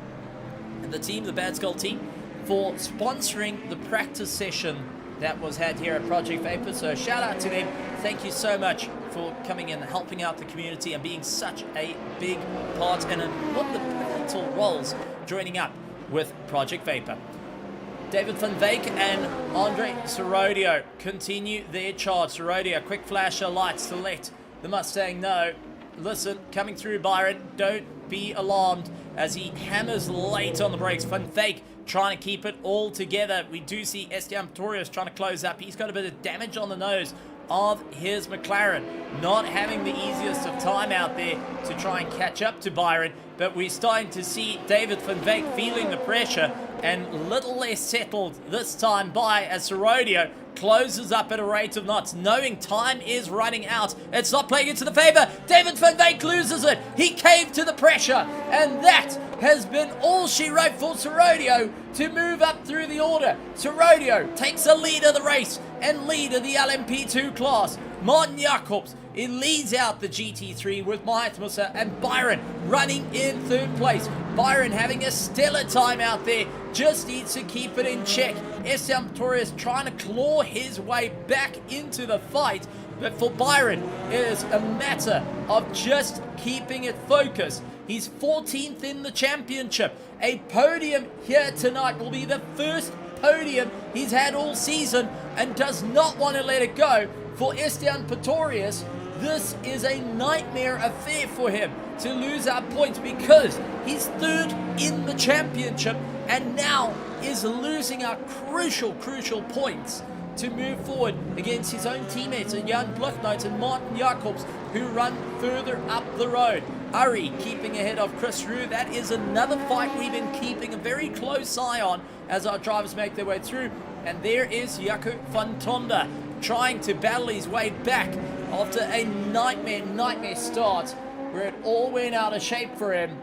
A: team, the Bad Skull team, for sponsoring the practice session that was had here at Project Vapour. So shout out to them. Thank you so much for coming in and helping out the community and being such a big part and one of the pivotal roles joining up with Project Vapour. David van Veek and Andre Serodio continue their charge. Serodio, quick flash of lights to let the Mustang know. Listen, coming through Byron, don't be alarmed as he hammers late on the brakes. Van Veek trying to keep it all together. We do see Esteban Pretorius trying to close up. He's got a bit of damage on the nose of his McLaren. Not having the easiest of time out there to try and catch up to Byron. But we're starting to see David van Veek feeling the pressure and a little less settled this time by as Serodio closes up at a rate of knots, knowing time is running out. It's not playing into the favor. David van Veek loses it. He caved to the pressure, and that has been all she wrote for Serodio to move up through the order. Serodio takes the lead of the race and lead of the LMP2 class. Martin Jacobs, it leads out the GT3 with Mahat Musa and Byron running in third place. Byron having a stellar time out there, just needs to keep it in check. Esteban Pretorius trying to claw his way back into the fight, but for Byron, it is a matter of just keeping it focused. He's 14th in the championship. A podium here tonight will be the first podium he's had all season and does not want to let it go. For Esteban Pretorius, this is a nightmare affair for him to lose out points because he's third in the championship and now is losing out crucial points to move forward against his own teammates and Jan Bluchnout and Martin Jacobs, who run further up the road. Ari keeping ahead of Chris Rue. That is another fight we've been keeping a very close eye on as our drivers make their way through. And there is Jaco van Tonda trying to battle his way back after a nightmare start where it all went out of shape for him.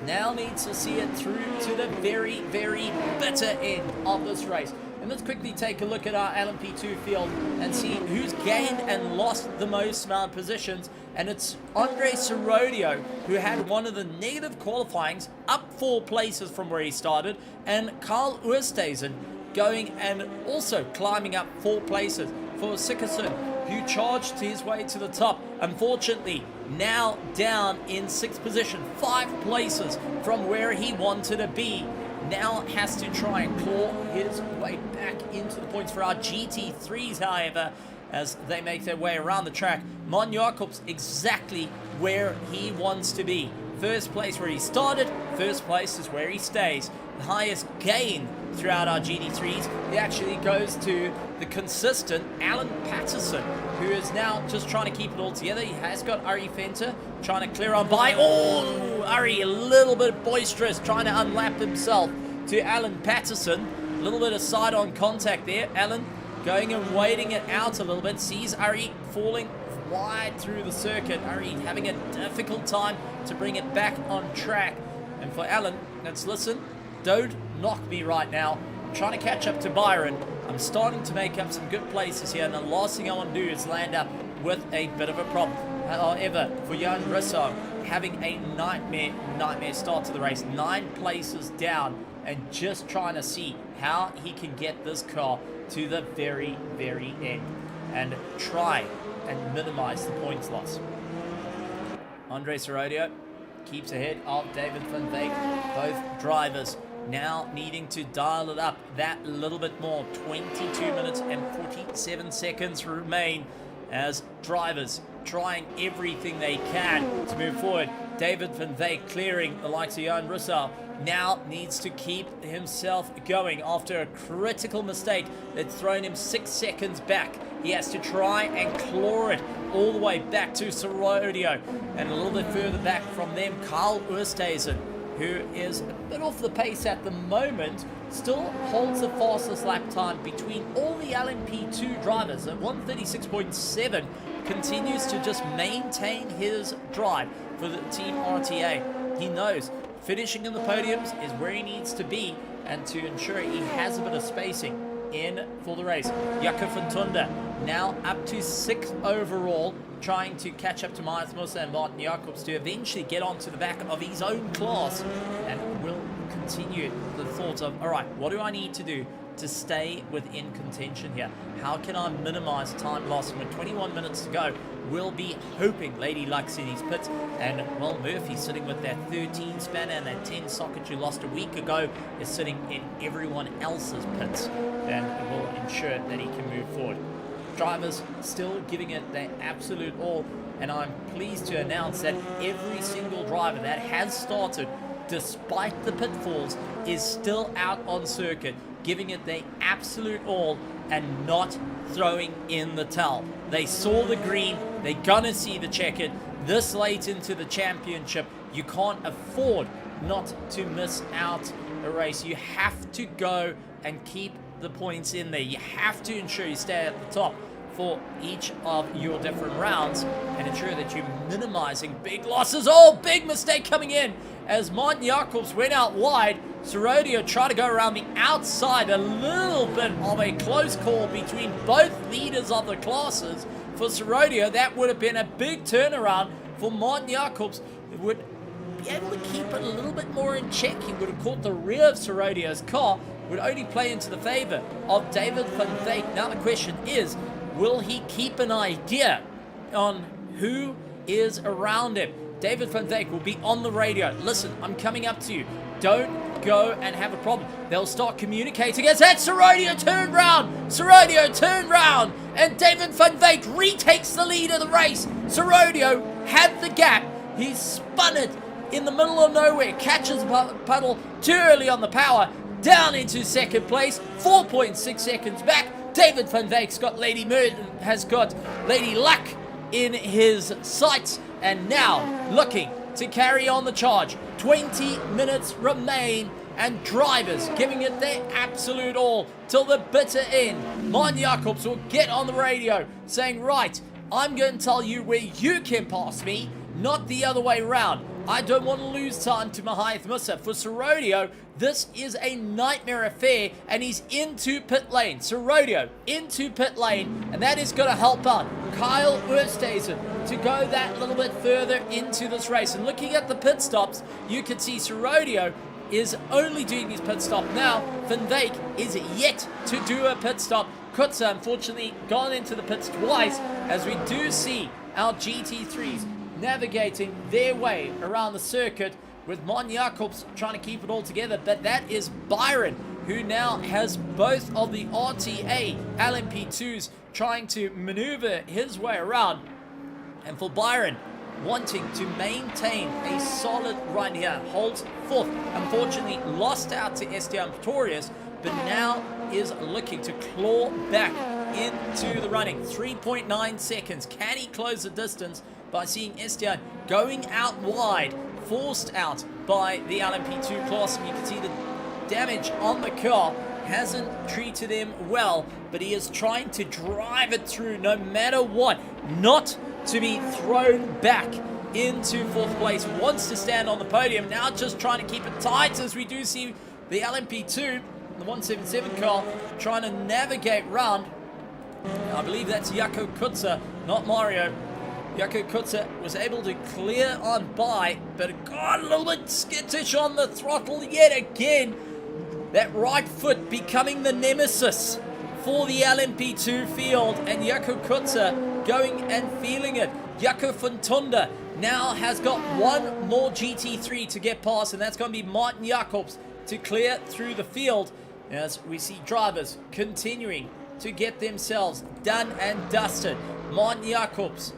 A: Now needs to see it through to the very bitter end of this race. And let's quickly take a look at our LMP2 field and see who's gained and lost the most amount of positions. And it's Andre Serodio, who had one of the negative qualifyings, up 4 places from where he started, and Carl Oosthuizen going and also climbing up 4 places. For Sikkerson, who charged his way to the top, unfortunately now down in 6th position, 5 places from where he wanted to be. Now has to try and claw his way back into the points for our GT3s, however, as they make their way around the track. Martin Jacobs exactly where he wants to be. First place where he started, first place is where he stays. The highest gain throughout our GT3s, it actually goes to the consistent Alan Patterson, who is now just trying to keep it all together. He has got Ari Fenter trying to clear on by. Oh, Ari a little bit boisterous, trying to unlap himself to Alan Patterson. A little bit of side-on contact there. Alan going and waiting it out a little bit, sees Ari falling wide through the circuit. Ari having a difficult time to bring it back on track. And for Alan, let's listen. Don't knock me right now. I'm trying to catch up to Byron. I'm starting to make up some good places here, and the last thing I want to do is land up with a bit of a problem. However, for Jan Risso, having a nightmare start to the race, 9 places down, and just trying to see how he can get this car to the very end and try and minimize the points loss. Andre Serodio keeps ahead of David van Veek. Both drivers now needing to dial it up that little bit more. 22 minutes and 47 seconds remain as drivers trying everything they can to move forward. David van Veek clearing the likes of Jan Russell now needs to keep himself going after a critical mistake that's thrown him 6 seconds back. He has to try and claw it all the way back to Serodio, and a little bit further back from them, Kyle Oosthuizen, who is a bit off the pace at the moment, still holds the fastest lap time between all the LMP2 drivers at 136.7, continues to just maintain his drive for the Team RTA. He knows finishing in the podiums is where he needs to be, and to ensure he has a bit of spacing in for the race. Jaco van Tonder now up to 6th overall, trying to catch up to Matthias Musa and Martin Jacobs to eventually get onto the back of his own class, and will continue the thoughts of, all right, what do I need to do to stay within contention here? How can I minimize time loss? And with 21 minutes to go, we'll be hoping Lady Luck's in his pits, and well, Murphy sitting with that 13 spanner and that 10 socket you lost a week ago is sitting in everyone else's pits, and will ensure that he can move forward. Drivers still giving it their absolute all, and I'm pleased to announce that every single driver that has started, despite the pitfalls, is still out on circuit, giving it their absolute all and not throwing in the towel. They saw the green, they're gonna see the checkered. This late into the championship, you can't afford not to miss out a race. You have to go and keep the points in there. You have to ensure you stay at the top for each of your different rounds and ensure that you're minimizing big losses. Oh, big mistake coming in as Martin Jacobs went out wide. Serodio tried to go around the outside. A little bit of a close call between both leaders of the classes. For Serodio, that would have been a big turnaround. For Martin Jacobs, it would be able to keep it a little bit more in check. He would have caught the rear of Serodio's car, would only play into the favor of David van Veek. Now the question is, will he keep an idea on who is around him? David van Veek will be on the radio. Listen, I'm coming up to you. Don't go and have a problem. They'll start communicating as that Serodio turned round. Serodio turned round. And David van Veek retakes the lead of the race. Serodio had the gap. He spun it in the middle of nowhere. Catches the puddle too early on the power. Down into second place. 4.6 seconds back. David van Veek's got has got Lady Luck in his sights, and now looking to carry on the charge. 20 minutes remain, and drivers giving it their absolute all till the bitter end. Martin Jacobs will get on the radio saying, right, I'm going to tell you where you can pass me, not the other way around. I don't want to lose time to Matthias Musa. For Serodio, this is a nightmare affair, and he's into pit lane. Serodio into pit lane, and that is going to help out Kyle Oosthuizen to go that little bit further into this race. And looking at the pit stops, you can see Serodio is only doing his pit stop now. Van Veek is yet to do a pit stop. Kutza, unfortunately, gone into the pits twice, as we do see our GT3s navigating their way around the circuit, with Martin Jacobs trying to keep it all together. But that is Byron, who now has both of the RTA LMP2s trying to maneuver his way around. And for Byron, wanting to maintain a solid run here, holds fourth. Unfortunately, lost out to Esteban Pretorius, but now is looking to claw back into the running. 3.9 seconds. Can he close the distance by seeing Esteban going out wide, forced out by the LMP2 class? And you can see the damage on the car hasn't treated him well, but he is trying to drive it through no matter what, not to be thrown back into fourth place. Wants to stand on the podium, now just trying to keep it tight, as we do see the LMP2, the 177 car, trying to navigate round. I believe that's Jaco Kutza, not Mario. Jaco Kutza was able to clear on by, but got a little bit skittish on the throttle yet again. That right foot becoming the nemesis for the LMP2 field, and Jaco Kutza going and feeling it. Jaco van Tonder now has got one more GT3 to get past, and that's going to be Martin Jacobs to clear through the field as we see drivers continuing to get themselves done and dusted. Martin Jacobs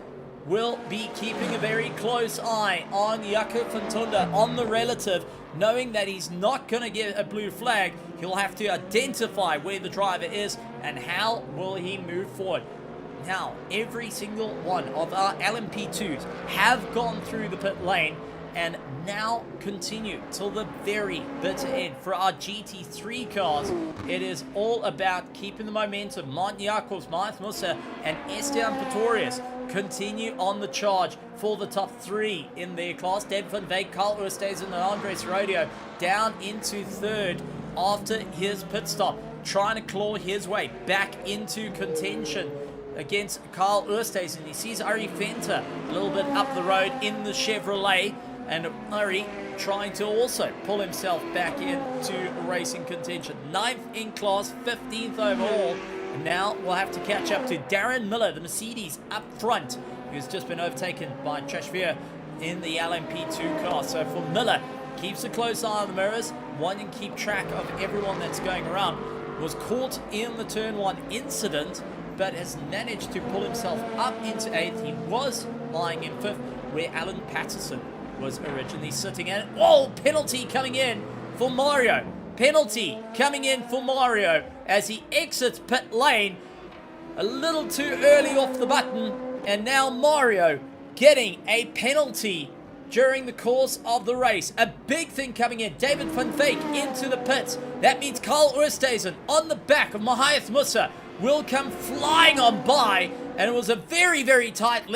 A: will be keeping a very close eye on Jaco van Tonder on the relative, knowing that he's not going to get a blue flag. He'll have to identify where the driver is and how will he move forward. Now, every single one of our LMP2s have gone through the pit lane and now continue till the very bitter end. For our GT3 cars, it is all about keeping the momentum. Martin Jacobs, Matthias Musa, and Esteban Pretorius continue on the charge for the top three in their class. David van Veek, Carl Oosthuizen, and Andres Rodio down into third after his pit stop, trying to claw his way back into contention against Carl Oosthuizen. He sees Ari Venter a little bit up the road in the Chevrolet, and Ari trying to also pull himself back into racing contention. 9th in class, 15th overall. And now we'll have to catch up to Darren Miller, the Mercedes up front, who's just been overtaken by Trashveer in the LMP2 car. So for Miller, keeps a close eye on the mirrors, wanting to keep track of everyone that's going around. Was caught in the turn 1 incident, but has managed to pull himself up into 8th. He was lying in 5th, where Alan Patterson was originally sitting in. Oh, penalty coming in for Mario. Penalty coming in for Mario as he exits pit lane a little too early off the button, and now Mario getting a penalty during the course of the race. A big thing coming in. David van Veek into the pits. That means Carl Oosthuizen on the back of Matthias Musa will come flying on by, and it was a very, very tight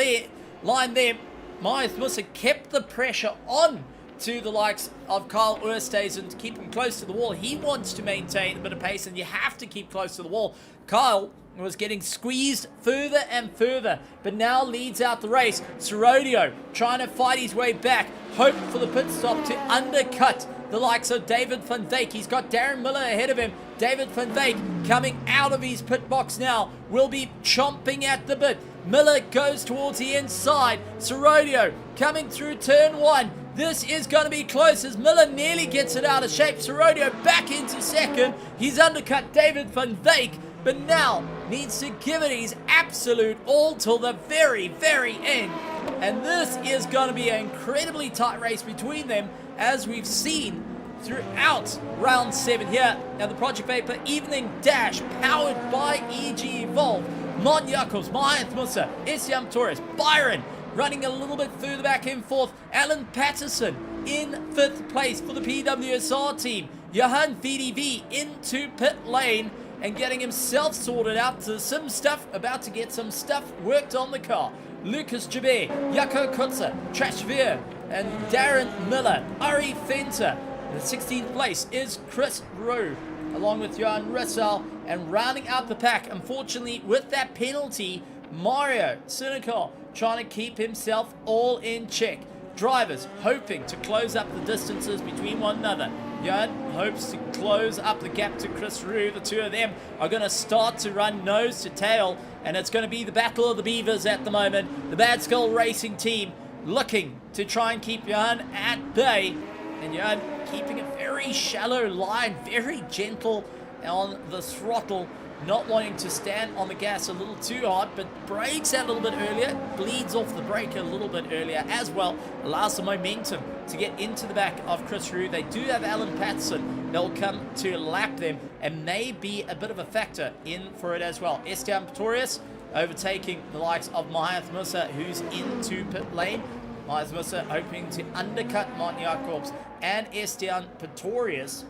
A: line there. Matthias Musa kept the pressure on to the likes of Carl Oosthuizen to keep him close to the wall. He wants to maintain a bit of pace, and you have to keep close to the wall. Kyle was getting squeezed further and further, but now leads out the race. Serodio trying to fight his way back, hope for the pit stop to undercut the likes of David van Veek. He's got Darren Miller ahead of him. David van Veek coming out of his pit box now will be chomping at the bit. Miller goes towards the inside. Serodio coming through turn 1. This is going to be close as Miller nearly gets it out of shape. Serodio back into second. He's undercut David van Veek, but now needs to give it his absolute all till the very, very end. And this is going to be an incredibly tight race between them, as we've seen throughout round 7 here at the Project Vapour Evening Dash, powered by EG Evolve. Martin Jacobs, Matthias Musa, Esteban Pretorius, Byron running a little bit further back in 4th. Alan Patterson in 5th place for the PWSR team. Johan VDV into pit lane and getting himself sorted out to some stuff, about to get some stuff worked on the car. Lucas Jabir, Jaco Kutzer, Trashveer, and Darren Miller, Ari Venter. In the 16th place is Chris Rowe, along with Johan Russell, and rounding out the pack, unfortunately, with that penalty, Mario Sinikal trying to keep himself all in check. Drivers hoping to close up the distances between one another. Johan hopes to close up the gap to Chris Rowe. The two of them are going to start to run nose to tail, and it's going to be the battle of the Beavers at the moment. The Bad Skull Racing team looking to try and keep Johan at bay, and Johan keeping a very shallow line, very gentle on the throttle, not wanting to stand on the gas a little too hard, but brakes out a little bit earlier, bleeds off the brake a little bit earlier as well, allows the momentum to get into the back of Chris Rowe. They do have Alan Patterson. They'll come to lap them and may be a bit of a factor in for it as well. Esteban Pretorius overtaking the likes of Matthias Musa, who's into pit lane. Matthias Musa hoping to undercut Martin Jacobs and Esteban Pretorius.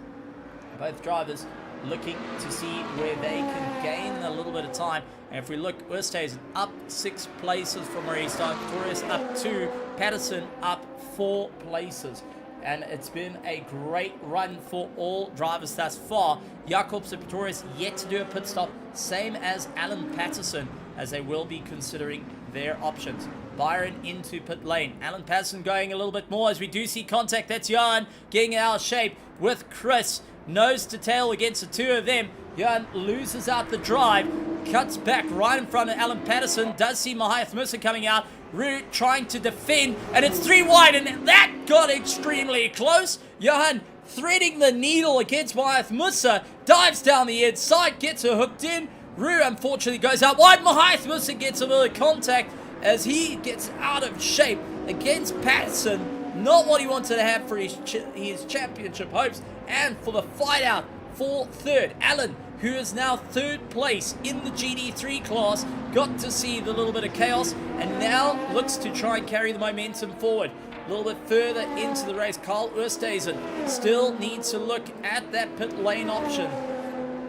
A: Both drivers looking to see where they can gain a little bit of time. And if we look, Oosthuizen up 6 places from where he started, Pretorius up 2, Patterson up 4 places. And it's been a great run for all drivers thus far. Jacobs and Pretorius yet to do a pit stop, same as Alan Patterson, as they will be considering their options. Byron into pit lane. Alan Patterson going a little bit more as we do see contact. That's Johan getting out of shape with Chris. Nose to tail against the two of them. Johan loses out the drive, cuts back right in front of Alan Patterson. Does see Matthias Musa coming out. Root trying to defend, and it's 3 wide, and that got extremely close. Johan threading the needle against Mahath Musa, dives down the inside, gets her hooked in. Rue unfortunately goes out wide. Mahath Musa gets a bit of contact as he gets out of shape against Patterson. Not what he wanted to have for his championship hopes, and for the fight out for third. Alan, who is now third place in the GD3 class, got to see the little bit of chaos and now looks to try and carry the momentum forward. A little bit further into the race, Carl Oosthuizen still needs to look at that pit lane option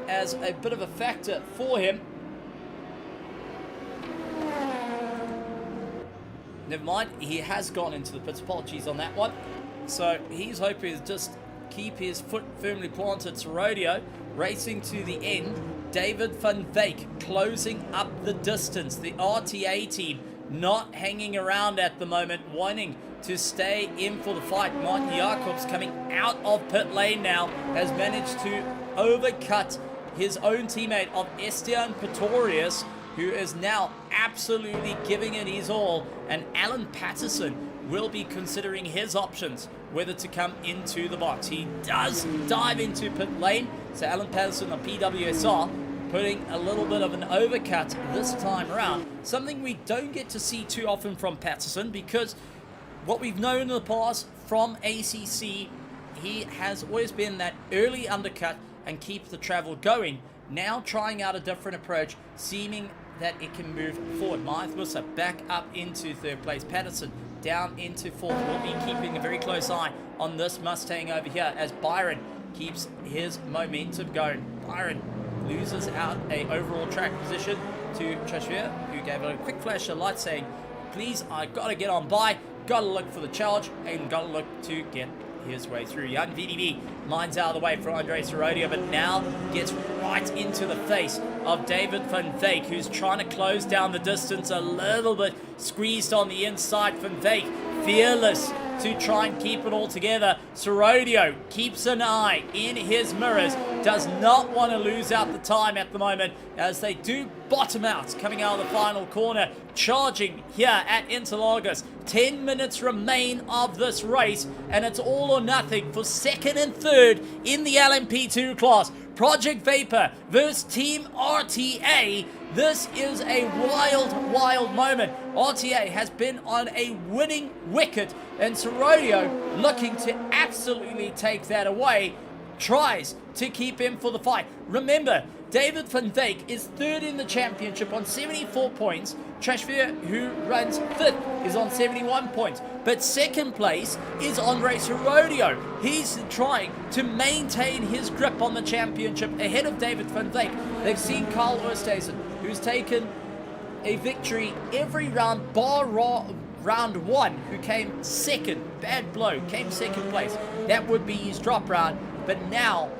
A: as a bit of a factor for him. Never mind, he has gone into the pits. Apologies on that one. So he's hoping to just keep his foot firmly planted to rodeo. Racing to the end, David van Wyk closing up the distance. The RTA team not hanging around at the moment, wanting to stay in for the fight. Martin Jacobs coming out of pit lane now has managed to overcut his own teammate of Esteban Pretorius, who is now absolutely giving it his all, and Alan Patterson will be considering his options, whether to come into the box. He does dive into pit lane, so Alan Patterson on PWSR putting a little bit of an overcut this time around. Something we don't get to see too often from Patterson, because what we've known in the past from ACC, he has always been that early undercut and keep the travel going. Now trying out a different approach, seeming that it can move forward. Mahath Musa back up into third place. Patterson down into fourth. We'll be keeping a very close eye on this Mustang over here as Byron keeps his momentum going. Byron loses out a overall track position to Chashvir, who gave it a quick flash of light saying, please, I gotta get on by, gotta look for the challenge, and gotta look to get his way through. Young VDB lines out of the way for Andres Herodia, but now gets right into the face of David van Wyk, who's trying to close down the distance a little bit, squeezed on the inside. Van Wyk fearless to try and keep it all together. Herodia keeps an eye in his mirrors, does not want to lose out the time at the moment as they do bottom out coming out of the final corner, charging here at Interlagos. 10 minutes remain of this race, and it's all or nothing for second and third in the LMP2 class. Project Vapour versus Team RTA. This is a wild, wild moment. RTA has been on a winning wicket, and Herodia, looking to absolutely take that away, tries to keep him for the fight. Remember, David van Wyk is third in the championship on 74 points. Trashveer, who runs fifth, is on 71 points. But second place is Andres Herodia. He's trying to maintain his grip on the championship ahead of David van Wyk. They've seen Carl Oosthuizen, who's taken a victory every round, bar round one, who came second. Bad blow, came second place. That would be his drop round. But now,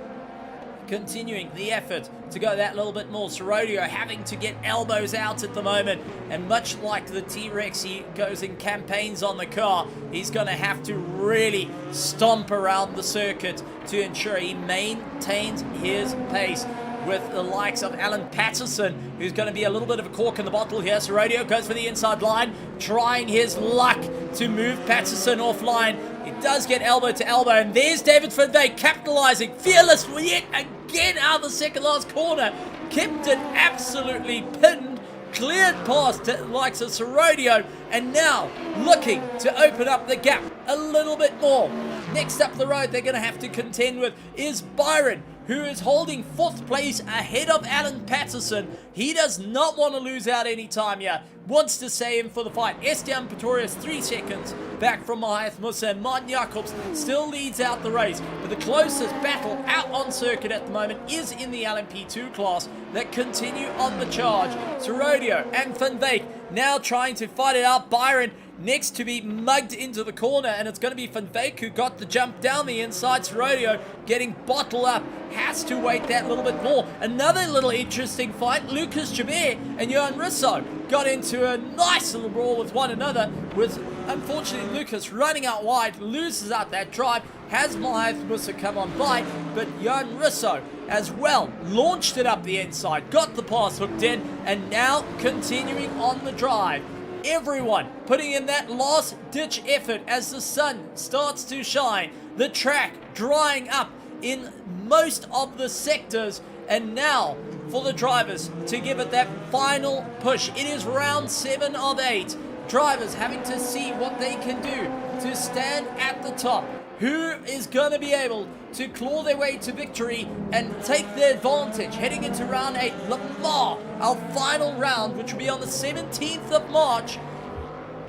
A: continuing the effort to go that little bit more. Herodia having to get elbows out at the moment, and much like the T-Rex he goes in campaigns on the car, he's going to have to really stomp around the circuit to ensure he maintains his pace with the likes of Alan Patterson, who's going to be a little bit of a cork in the bottle here. Herodia goes for the inside line, trying his luck to move Patterson offline. He does get elbow to elbow, and there's David van Wyk capitalizing, fearless yet again out of the second last corner. Kept it absolutely pinned, cleared past the likes of Herodia, and now looking to open up the gap a little bit more. Next up the road they're going to have to contend with is Byron, who is holding fourth place ahead of Alan Patterson. He does not want to lose out any time here. Wants to stay in for the fight. Esteban Pretorius 3 seconds back from Mahath Musa, and Martin Jacobs still leads out the race. But the closest battle out on circuit at the moment is in the LMP2 class that continue on the charge. Herodia and Van Wyk now trying to fight it out. Byron next to be mugged into the corner, and it's going to be Van Wyk who got the jump down the inside. Herodia getting bottled up, has to wait that little bit more. Another little interesting fight. Lucas Jabir and Johan Russo got into a nice little brawl with one another, with unfortunately Lucas running out wide, loses out that drive, has Mahath Musa come on by, but Johan Russo as well launched it up the inside, got the pass hooked in, and now continuing on the drive. Everyone putting in that last ditch effort as the sun starts to shine. The track drying up in most of the sectors, and now for the drivers to give it that final push. It is round 7 of 8. Drivers having to see what they can do to stand at the top. Who is going to be able to claw their way to victory and take the advantage heading into round 8? Le Mans, our final round, which will be on the 17th of March.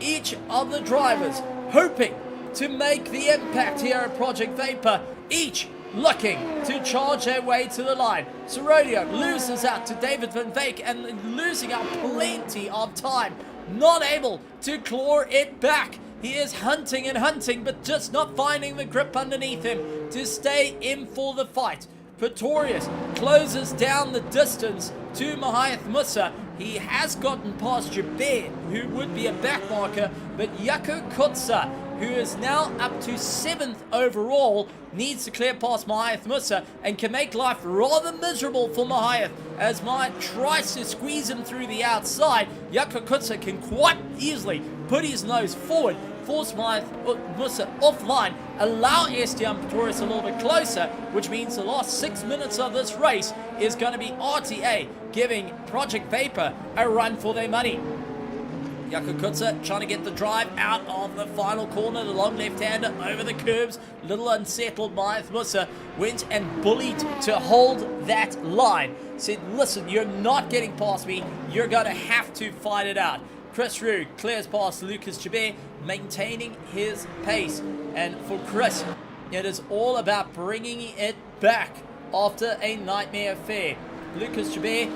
A: Each of the drivers hoping to make the impact here at Project Vapour, each looking to charge their way to the line. Sorodio loses out to David Van Veek and losing out plenty of time, not able to claw it back. He is hunting and hunting, but just not finding the grip underneath him to stay in for the fight. Pretorius closes down the distance to Mahath Musa. He has gotten past Jabir, who would be a backmarker, but Jaco Kutsa, who is now up to 7th overall, needs to clear past Mahath Musa and can make life rather miserable for Mahath as Mahath tries to squeeze him through the outside. Jaco Kutsa can quite easily put his nose forward, force Mahath Musa offline, allow Esteban Pretorius a little bit closer, which means the last 6 minutes of this race is going to be RTA giving Project Vapour a run for their money. Jaco Kutsa trying to get the drive out of the final corner, the long left-hander over the curbs, little unsettled. Mahath Musa went and bullied to hold that line. Said, listen, you're not getting past me, you're going to have to fight it out. Chris Roux clears past Lucas Jabir, maintaining his pace. And for Chris, it is all about bringing it back after a nightmare affair. Lucas Jabir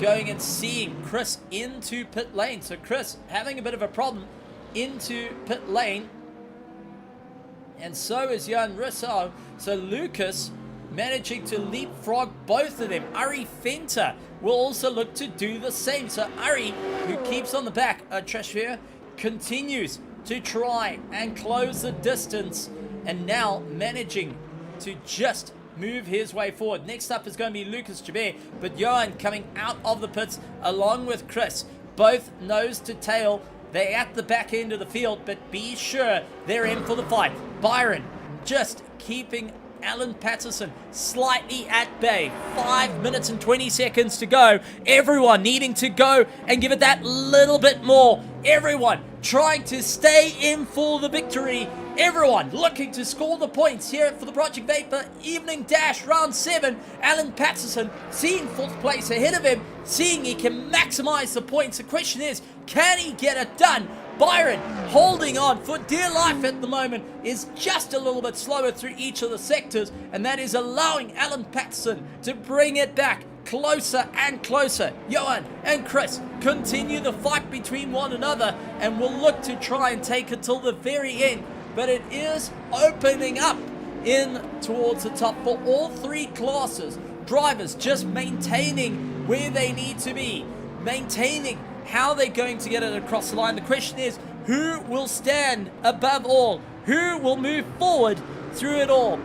A: going and seeing Chris into pit lane. So Chris having a bit of a problem into pit lane. And so is Jan Rissau. So Lucas managing to leapfrog both of them. Ari Fenter will also look to do the same. So Ari, who keeps on the back, Trashfia, continues to try and close the distance, and now managing to just move his way forward. Next up is going to be Lucas Jabir, but Johan coming out of the pits along with Chris, both nose to tail. They're at the back end of the field, but be sure they're in for the fight. Byron just keeping Alan Patterson slightly at bay. 5 minutes and 20 seconds to go. Everyone needing to go and give it that little bit more. Everyone trying to stay in for the victory. Everyone looking to score the points here for the Project Vapour Evening Dash Round 7. Alan Patterson seeing 4th place ahead of him, seeing he can maximize the points. The question is, can he get it done? Byron holding on for dear life at the moment, is just a little bit slower through each of the sectors, and that is allowing Alan Patterson to bring it back closer and closer. Johan and Chris continue the fight between one another and will look to try and take it till the very end, but it is opening up in towards the top for all 3 classes. Drivers just maintaining where they need to be, maintaining how they're going to get it across the line. The question is, who will stand above all? Who will move forward through it all?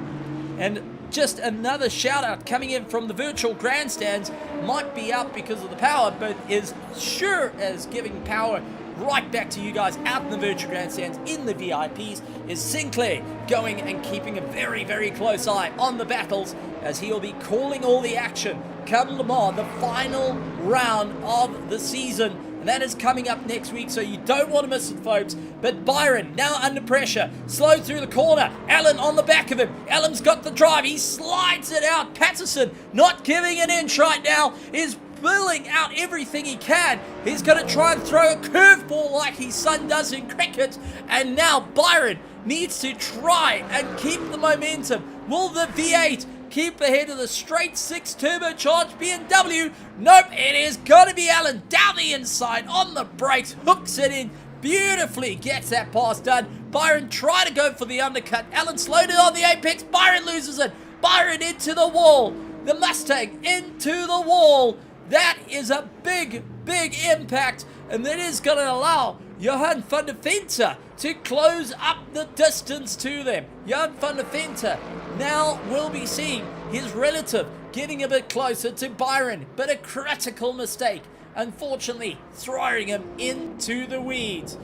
A: And just another shout out coming in from the virtual grandstands. Might be out because of the power, but is sure as giving power right back to you guys out in the virtual grandstands in the VIPs, is Sinclair going and keeping a very, very close eye on the battles as he'll be calling all the action come Le Mans, the final round of the season. And that is coming up next week, so you don't want to miss it, folks. But Byron now under pressure, slowed through the corner. Alan on the back of him. Alan's got the drive. He slides it out. Patterson not giving an inch right now, is pulling out everything he can. He's going to try and throw a curveball like his son does in cricket. And now Byron needs to try and keep the momentum. Will the V8 keep ahead of the straight 6 turbocharged BMW? Nope, it is going to be Alan down the inside on the brakes, hooks it in beautifully, gets that pass done. Byron try to go for the undercut. Alan slowed it on the apex. Byron loses it. Byron into the wall. The Mustang into the wall. That is a big, big impact, and that is going to allow Johan van der Venter to close up the distance to them. Johan van der Venter now will be seeing his relative getting a bit closer to Byron, but a critical mistake, unfortunately throwing him into the weeds.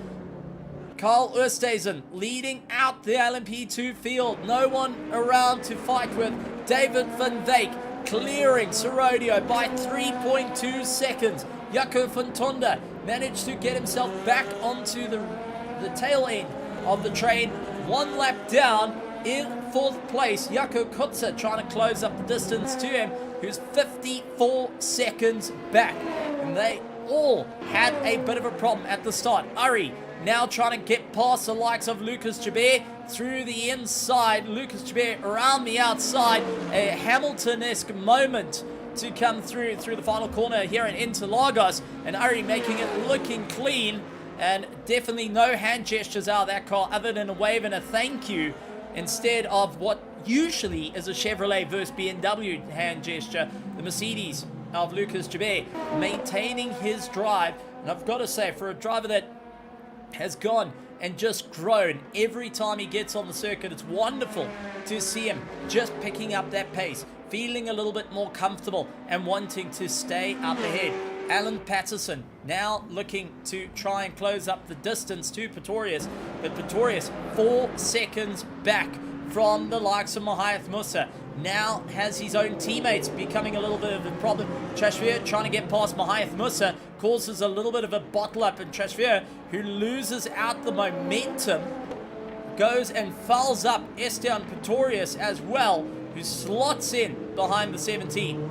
A: Carl Oosthuizen leading out the LMP2 field. No one around to fight with. David van Wyk clearing Serodio by 3.2 seconds. Jaco van Tonder managed to get himself back onto the tail end of the train. 1 lap down in 4th place. Jaco Kutzer trying to close up the distance to him, who's 54 seconds back. And they all had a bit of a problem at the start. Uri now trying to get past the likes of Lucas Jabir through the inside. Lucas Jabir around the outside. A Hamilton-esque moment to come through the final corner here in Interlagos. And Uri making it looking clean. And definitely no hand gestures out of that car other than a wave and a thank you, instead of what usually is a Chevrolet versus BMW hand gesture. The Mercedes of Lucas Jabir maintaining his drive. And I've got to say, for a driver that has gone and just grown every time he gets on the circuit, it's wonderful to see him just picking up that pace, feeling a little bit more comfortable and wanting to stay up ahead. Alan Patterson now looking to try and close up the distance to Pretorius, but Pretorius 4 seconds back from the likes of Mahayath Musa. Now has his own teammates becoming a little bit of a problem. Trashveer trying to get past Mahayath Musa causes a little bit of a bottle up, and Trashveer, who loses out the momentum, goes and fouls up Esteban Pretorius as well, who slots in behind the 17.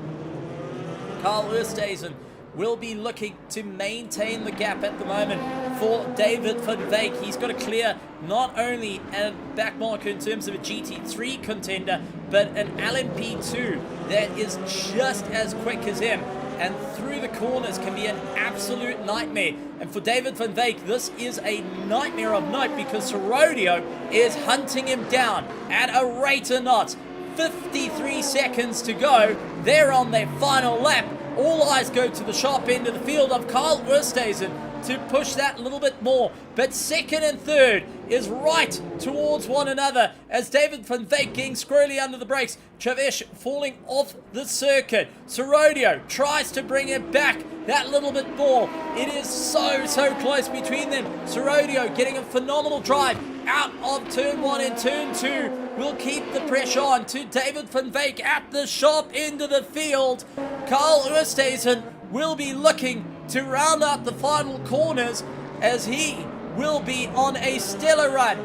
A: Carl Oosthuizen will be looking to maintain the gap at the moment for David van Wyk. He's got to clear not only a back marker in terms of a GT3 contender, but an LMP2 that is just as quick as him, and through the corners can be an absolute nightmare. And for David van Wyk, this is a nightmare of note because Serodio is hunting him down at a rate of knots. 53 seconds to go. They're on their final lap. All eyes go to the sharp end of the field of Carl Oosthuizen to push that a little bit more. But second and third is right towards one another as David van Wyk getting squarely under the brakes. Chavesh falling off the circuit. Serodio tries to bring it back that little bit more. It is so close between them. Serodio getting a phenomenal drive out of turn 1 and turn 2. Will keep the pressure on to David van Wyk at the sharp end of the field. Carl Oosthuizen will be looking to round out the final corners as he will be on a stellar run.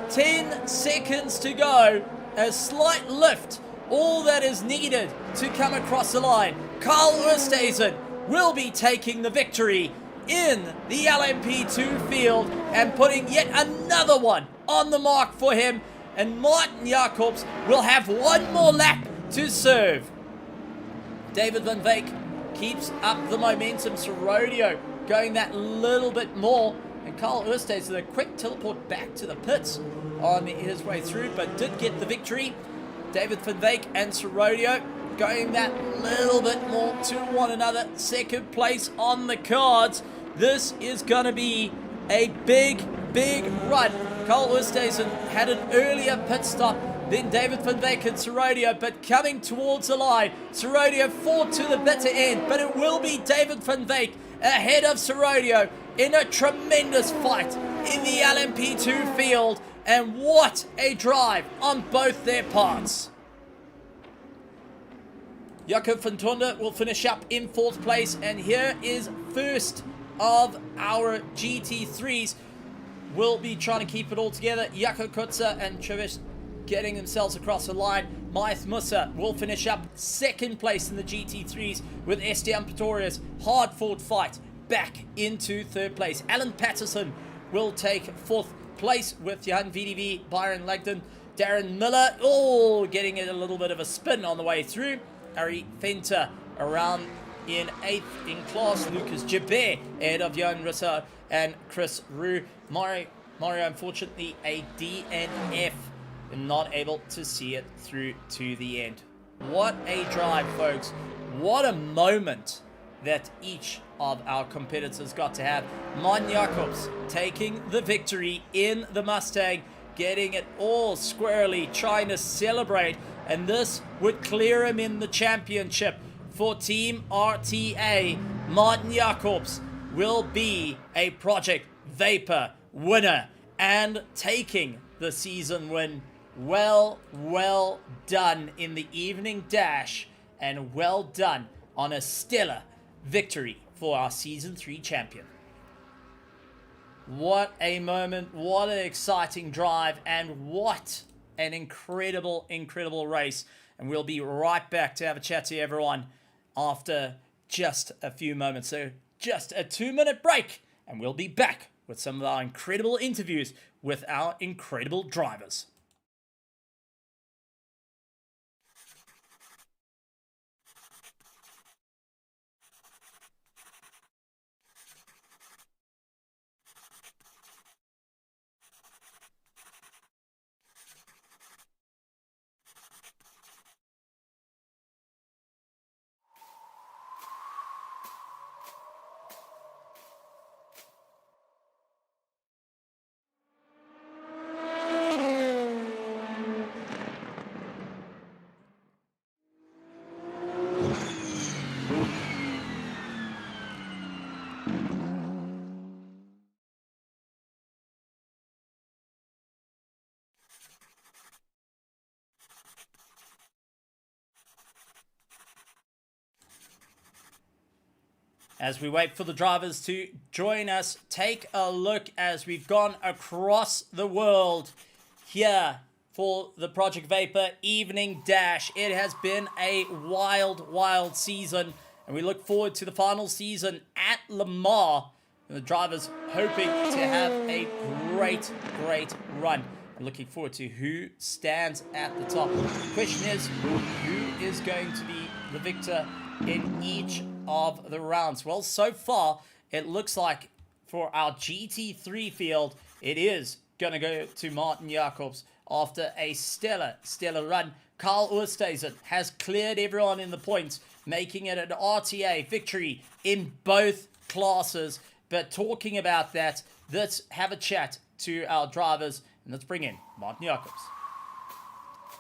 A: 10 seconds to go. A slight lift, all that is needed to come across the line. Carl Oosthuizen will be taking the victory in the LMP2 field and putting yet another one on the mark for him. And Martin Jacobs will have one more lap to serve. David van Wyk keeps up the momentum. Serodio going that little bit more. And Carl Oosthuizen, a quick teleport back to the pits on his way through, but did get the victory. David van Wyk and Serodio going that little bit more to one another. Second place on the cards. This is going to be a big run. Carl Oosthuizen had an earlier pit stop than David van Wyk and Serodio, but coming towards the line, Serodio fought to the bitter end, but it will be David van Wyk ahead of Serodio in a tremendous fight in the LMP2 field, and what a drive on both their parts. Jaco van Tonder will finish up in 4th place, and here is first of our GT3s. Will be trying to keep it all together. Jaco Kutzer and Chavesh getting themselves across the line. Mahayath Musa will finish up 2nd place in the GT3s with Esteban Pretorius. Hard fought fight back into 3rd place. Alan Patterson will take 4th place with Johan VDV, Byron Lagden, Darren Miller, all getting it a little bit of a spin on the way through. Ari Fenter around in 8th in class. Lucas Jabir ahead of Johan Russo and Chris Roux. Mario, unfortunately, a DNF and not able to see it through to the end. What a drive, folks. What a moment that each of our competitors got to have. Martin Jacobs taking the victory in the Mustang, getting it all squarely, trying to celebrate, and this would clear him in the championship. For Team RTA, Martin Jacobs will be a Project Vapour winner and taking the season win. Well done in the evening dash, and well done on a stellar victory for our Season 3 champion. What a moment, what an exciting drive, and what an incredible race. And we'll be right back to have a chat to everyone after just a few moments. So just a 2-minute break, and we'll be back with some of our incredible interviews with our incredible drivers. As we wait for the drivers to join us, take a look as we've gone across the world here for the Project Vapour Evening Dash. It has been a wild season, and we look forward to the final season at Le Mans. And the drivers hoping to have a great run. And looking forward to who stands at the top. The question is, who is going to be the victor in each of the rounds? Well, so far, it looks like for our GT3 field, it is going to go to Martin Jacobs after a stellar run. Carl Oosthuizen has cleared everyone in the points, making it an RTA victory in both classes. But talking about that, let's have a chat to our drivers, and let's bring in Martin Jacobs.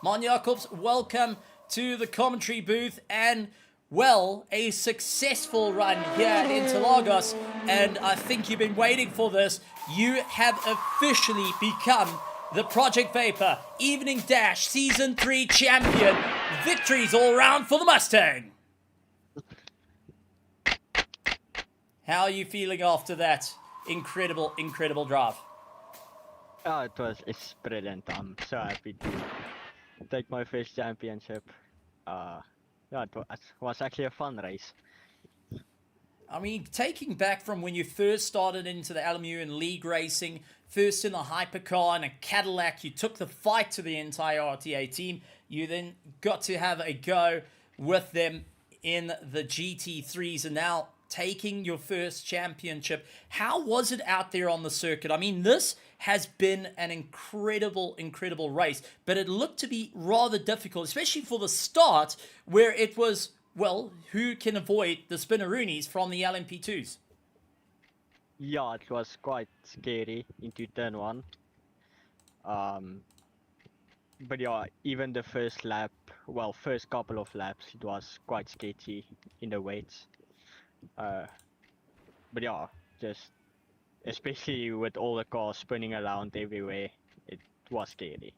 A: Martin Jacobs, welcome to the commentary booth, and well, a successful run here at Interlagos, and I think you've been waiting for this. You have officially become the Project Vapour Evening Dash Season 3 champion. Victories all around for the Mustang. How are you feeling after that incredible drive?
B: Oh, it's brilliant. I'm so happy to take my first championship. Yeah, it was actually a fun race.
A: I mean, taking back from when you first started into the LMU and league racing, first in a hypercar and a Cadillac, you took the fight to the entire RTA team. You then got to have a go with them in the GT3s, and now taking your first championship. How was it out there on the circuit? I mean, this has been an incredible race, but it looked to be rather difficult, especially for the start, where it was, well, who can avoid the spinneroonies from the LMP2s?
B: Yeah, it was quite scary into turn 1. But yeah, even the first lap, well, first couple of laps, it was quite sketchy in the weights. But yeah, just especially with all the cars spinning around everywhere, it was scary.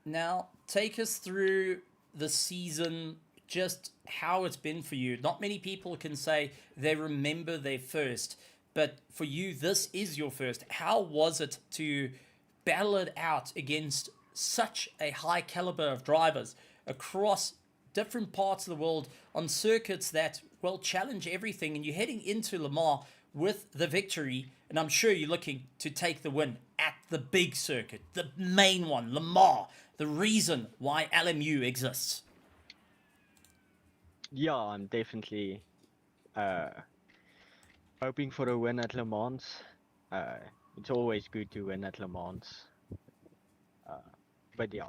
A: Now, take us through the season, just how it's been for you. Not many people can say they remember their first, but for you, this is your first. How was it to battle it out against such a high caliber of drivers across different parts of the world on circuits that, well, challenge everything, and you're heading into Le Mans with the victory, and I'm sure you're looking to take the win at the big circuit, the main one, Le Mans, the reason why LMU exists?
B: Yeah, I'm definitely hoping for a win at Le Mans. It's always good to win at Le Mans. But yeah.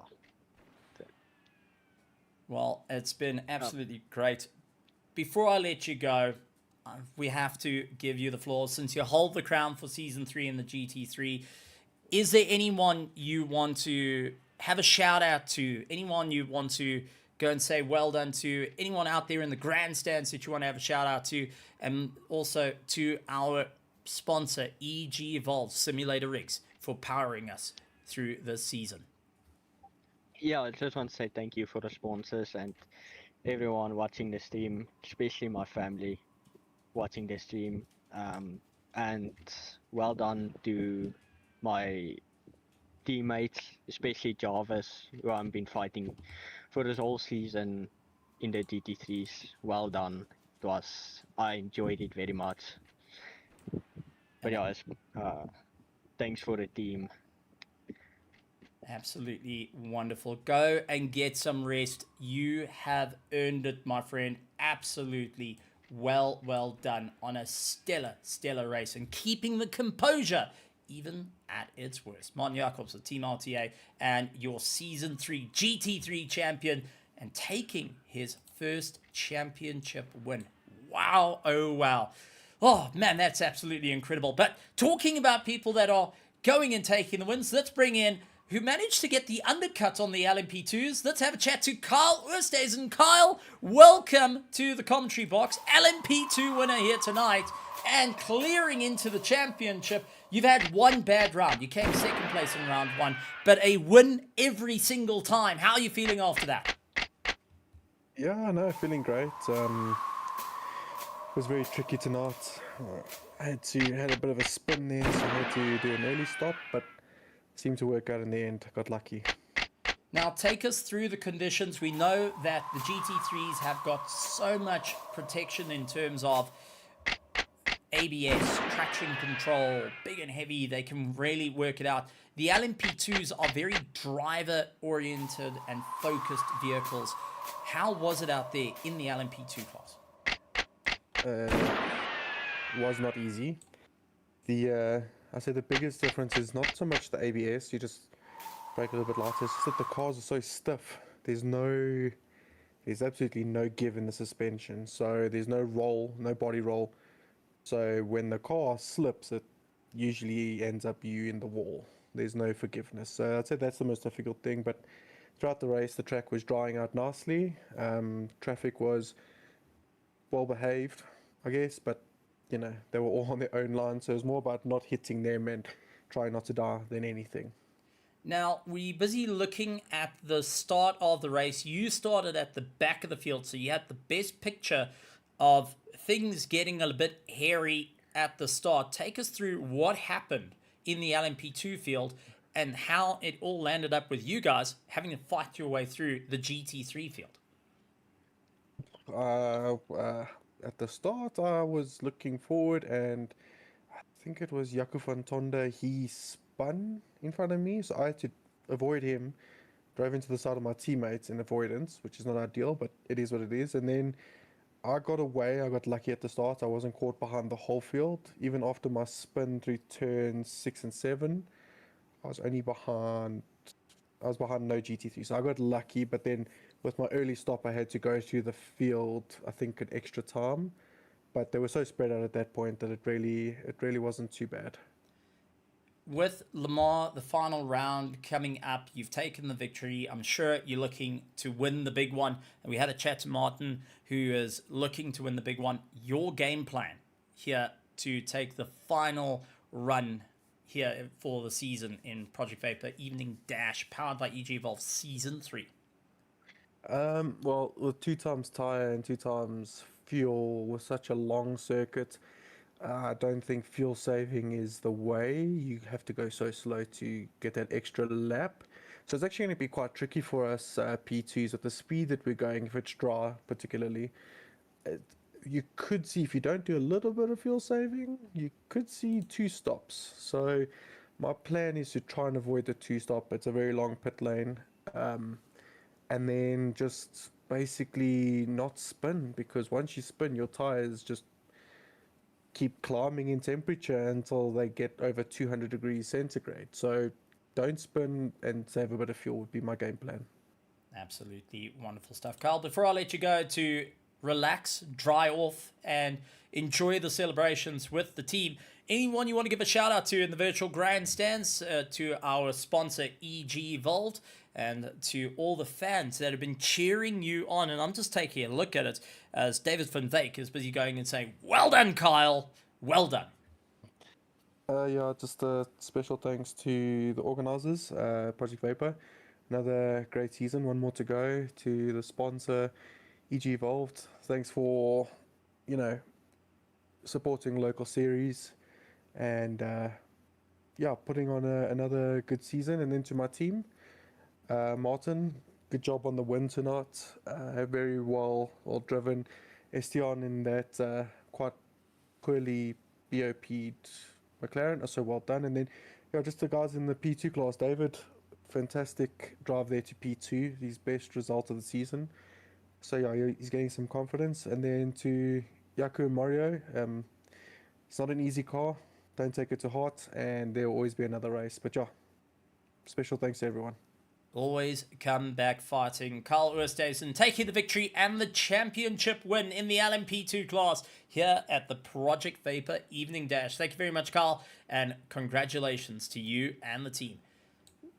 A: Well, it's been absolutely great. Before I let you go, we have to give you the floor since you hold the crown for Season 3 in the GT3. Is there anyone you want to have a shout out to? Anyone you want to go and say well done to? Anyone out there in the grandstands that you want to have a shout out to? And also to our sponsor, EG Evolve Simulator Rigs. for powering us through this season.
B: Yeah, I just want to say thank you for the sponsors and everyone watching the stream, especially my family watching the stream. And well done to my teammates, especially Jarvis, who I've been fighting for this whole season in the GT3s. Well done. I enjoyed it very much. But yeah, thanks for the team.
A: Absolutely wonderful. Go and get some rest. You have earned it, my friend. Absolutely well done on a stellar race and keeping the composure even at its worst. Martin Jacobs of Team RTA and your Season 3 GT3 champion and taking his first championship win. Wow, oh wow. Oh man, that's absolutely incredible. But talking about people that are going and taking the wins, let's bring in who managed to get the undercut on the LMP2s. Let's have a chat to Kyle Oosthuizen. Kyle, welcome to the commentary box. LMP2 winner here tonight and clearing into the championship. You've had one bad round. You came second place in round one, but a win every single time. How are you feeling after that?
C: Yeah, no, feeling great. It was very tricky tonight. I had a bit of a spin there, so I had to do an early stop, but seemed to work out in the end. Got lucky.
A: Now take us through the conditions. We know that the GT3s have got so much protection in terms of ABS, traction control, big and heavy. They can really work it out. The LMP2s are very driver-oriented and focused vehicles. How was it out there in the LMP2 class?
C: Was not easy. I say the biggest difference is not so much the ABS. You just brake a little bit lighter. It's just that the cars are so stiff. There's absolutely no give in the suspension. So there's no roll, no body roll. So when the car slips, it usually ends up you in the wall. There's no forgiveness. So I'd say that's the most difficult thing. But throughout the race, the track was drying out nicely. Traffic was well behaved, I guess, but you know, they were all on their own line, so it was more about not hitting them and trying not to die than anything.
A: Now, we're busy looking at the start of the race. You started at the back of the field, so you had the best picture of things getting a bit hairy at the start. Take us through what happened in the LMP2 field and how it all landed up with you guys having to fight your way through the GT3 field.
C: At the start, I was looking forward, and I think it was Jaco van Tonde. He spun in front of me, so I had to avoid him. Drove into the side of my teammates in avoidance, which is not ideal, but it is what it is. And then I got away. I got lucky at the start. I wasn't caught behind the whole field. Even after my spin through turns 6 and 7, I was behind no GT3, so I got lucky. But then with my early stop, I had to go through the field, I think, an extra time. But they were so spread out at that point that it really wasn't too bad.
A: With Lamar, the final round coming up, you've taken the victory. I'm sure you're looking to win the big one. And we had a chat to Martin, who is looking to win the big one. Your game plan here to take the final run here for the season in Project Vapour Evening Dash, powered by EG Evolve Season 3.
C: Well, with 2 times tire and 2 times fuel with such a long circuit, I don't think fuel saving is the way. You have to go so slow to get that extra lap. So it's actually going to be quite tricky for us P2s with the speed that we're going, if it's dry particularly. You could see, if you don't do a little bit of fuel saving, you could see 2 stops. So my plan is to try and avoid the 2 stop. It's a very long pit lane. And then just basically not spin, because once you spin, your tires just keep climbing in temperature until they get over 200 degrees centigrade. So don't spin and save a bit of fuel would be my game plan.
A: Absolutely wonderful stuff. Kyle, before I let you go to relax, dry off, and enjoy the celebrations with the team, anyone you want to give a shout out to in the virtual grandstands, to our sponsor EG Evolved, and to all the fans that have been cheering you on. And I'm just taking a look at it as David van Wyk is busy going and saying, well done, Kyle, well done.
C: Yeah, just a special thanks to the organizers, Project Vapour. Another great season, one more to go. To the sponsor, EG Evolved. Thanks for, you know, supporting local series and yeah, putting on another good season. And then to my team, Martin, good job on the win tonight. Very well driven. Estian in that quite poorly BOP'd McLaren, so well done. And then, yeah, just the guys in the P2 class. David, fantastic drive there to P2, his best result of the season. So yeah, he's getting some confidence. And then to Yaku and Mario, it's not an easy car. Don't take it to heart, and there will always be another race. But yeah, special thanks to everyone.
A: Always come back fighting. Carl Oosthuizen taking the victory and the championship win in the LMP2 class here at the Project Vapour Evening Dash. Thank you very much, Carl, and congratulations to you and the team.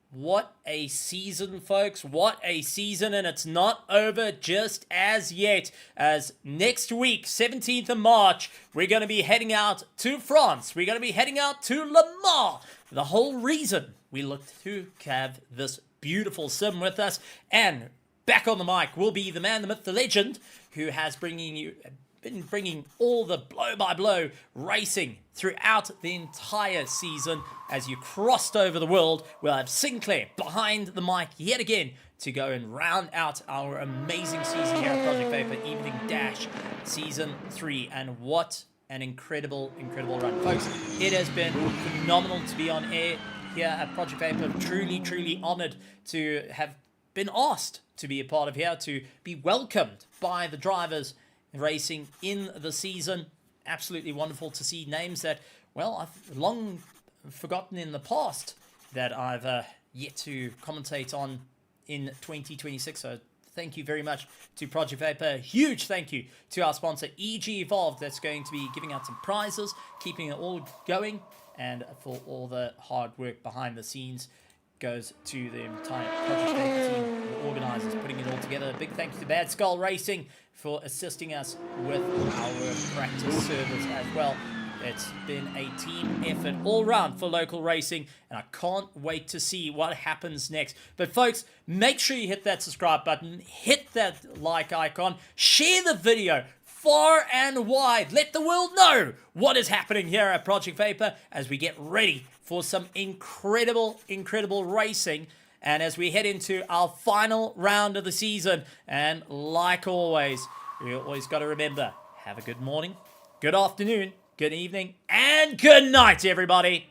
A: What a season, folks. What a season, and it's not over just as yet. As next week, 17th of March, we're going to be heading out to France. We're going to be heading out to Le Mans. The whole reason we looked to have this beautiful sim with us, and back on the mic will be the man, the myth, the legend, who has been bringing all the blow-by-blow racing throughout the entire season. As you crossed over the world, we'll have Sinclair behind the mic yet again to go and round out our amazing season here at Project Vapour Evening Dash Season 3. And what an incredible run. Folks, it has been phenomenal to be on air here at Project Vapour. Truly honoured to have been asked to be a part of here, to be welcomed by the drivers racing in the season. Absolutely wonderful to see names that, well, I've long forgotten in the past that I've yet to commentate on in 2026. So thank you very much to Project Vapour. Huge thank you to our sponsor EG Evolved, that's going to be giving out some prizes, keeping it all going, and for all the hard work behind the scenes goes to the entire Project Vapour team, the organisers putting it all together. A big thank you to Bad Skull Racing for assisting us with our practice servers as well. It's been a team effort all round for local racing, and I can't wait to see what happens next. But folks, make sure you hit that subscribe button, hit that like icon, share the video far and wide. Let the world know what is happening here at Project Vapour as we get ready for some incredible racing, and as we head into our final round of the season. And like always, you always got to remember, have a good morning, good afternoon, good evening, and good night, everybody.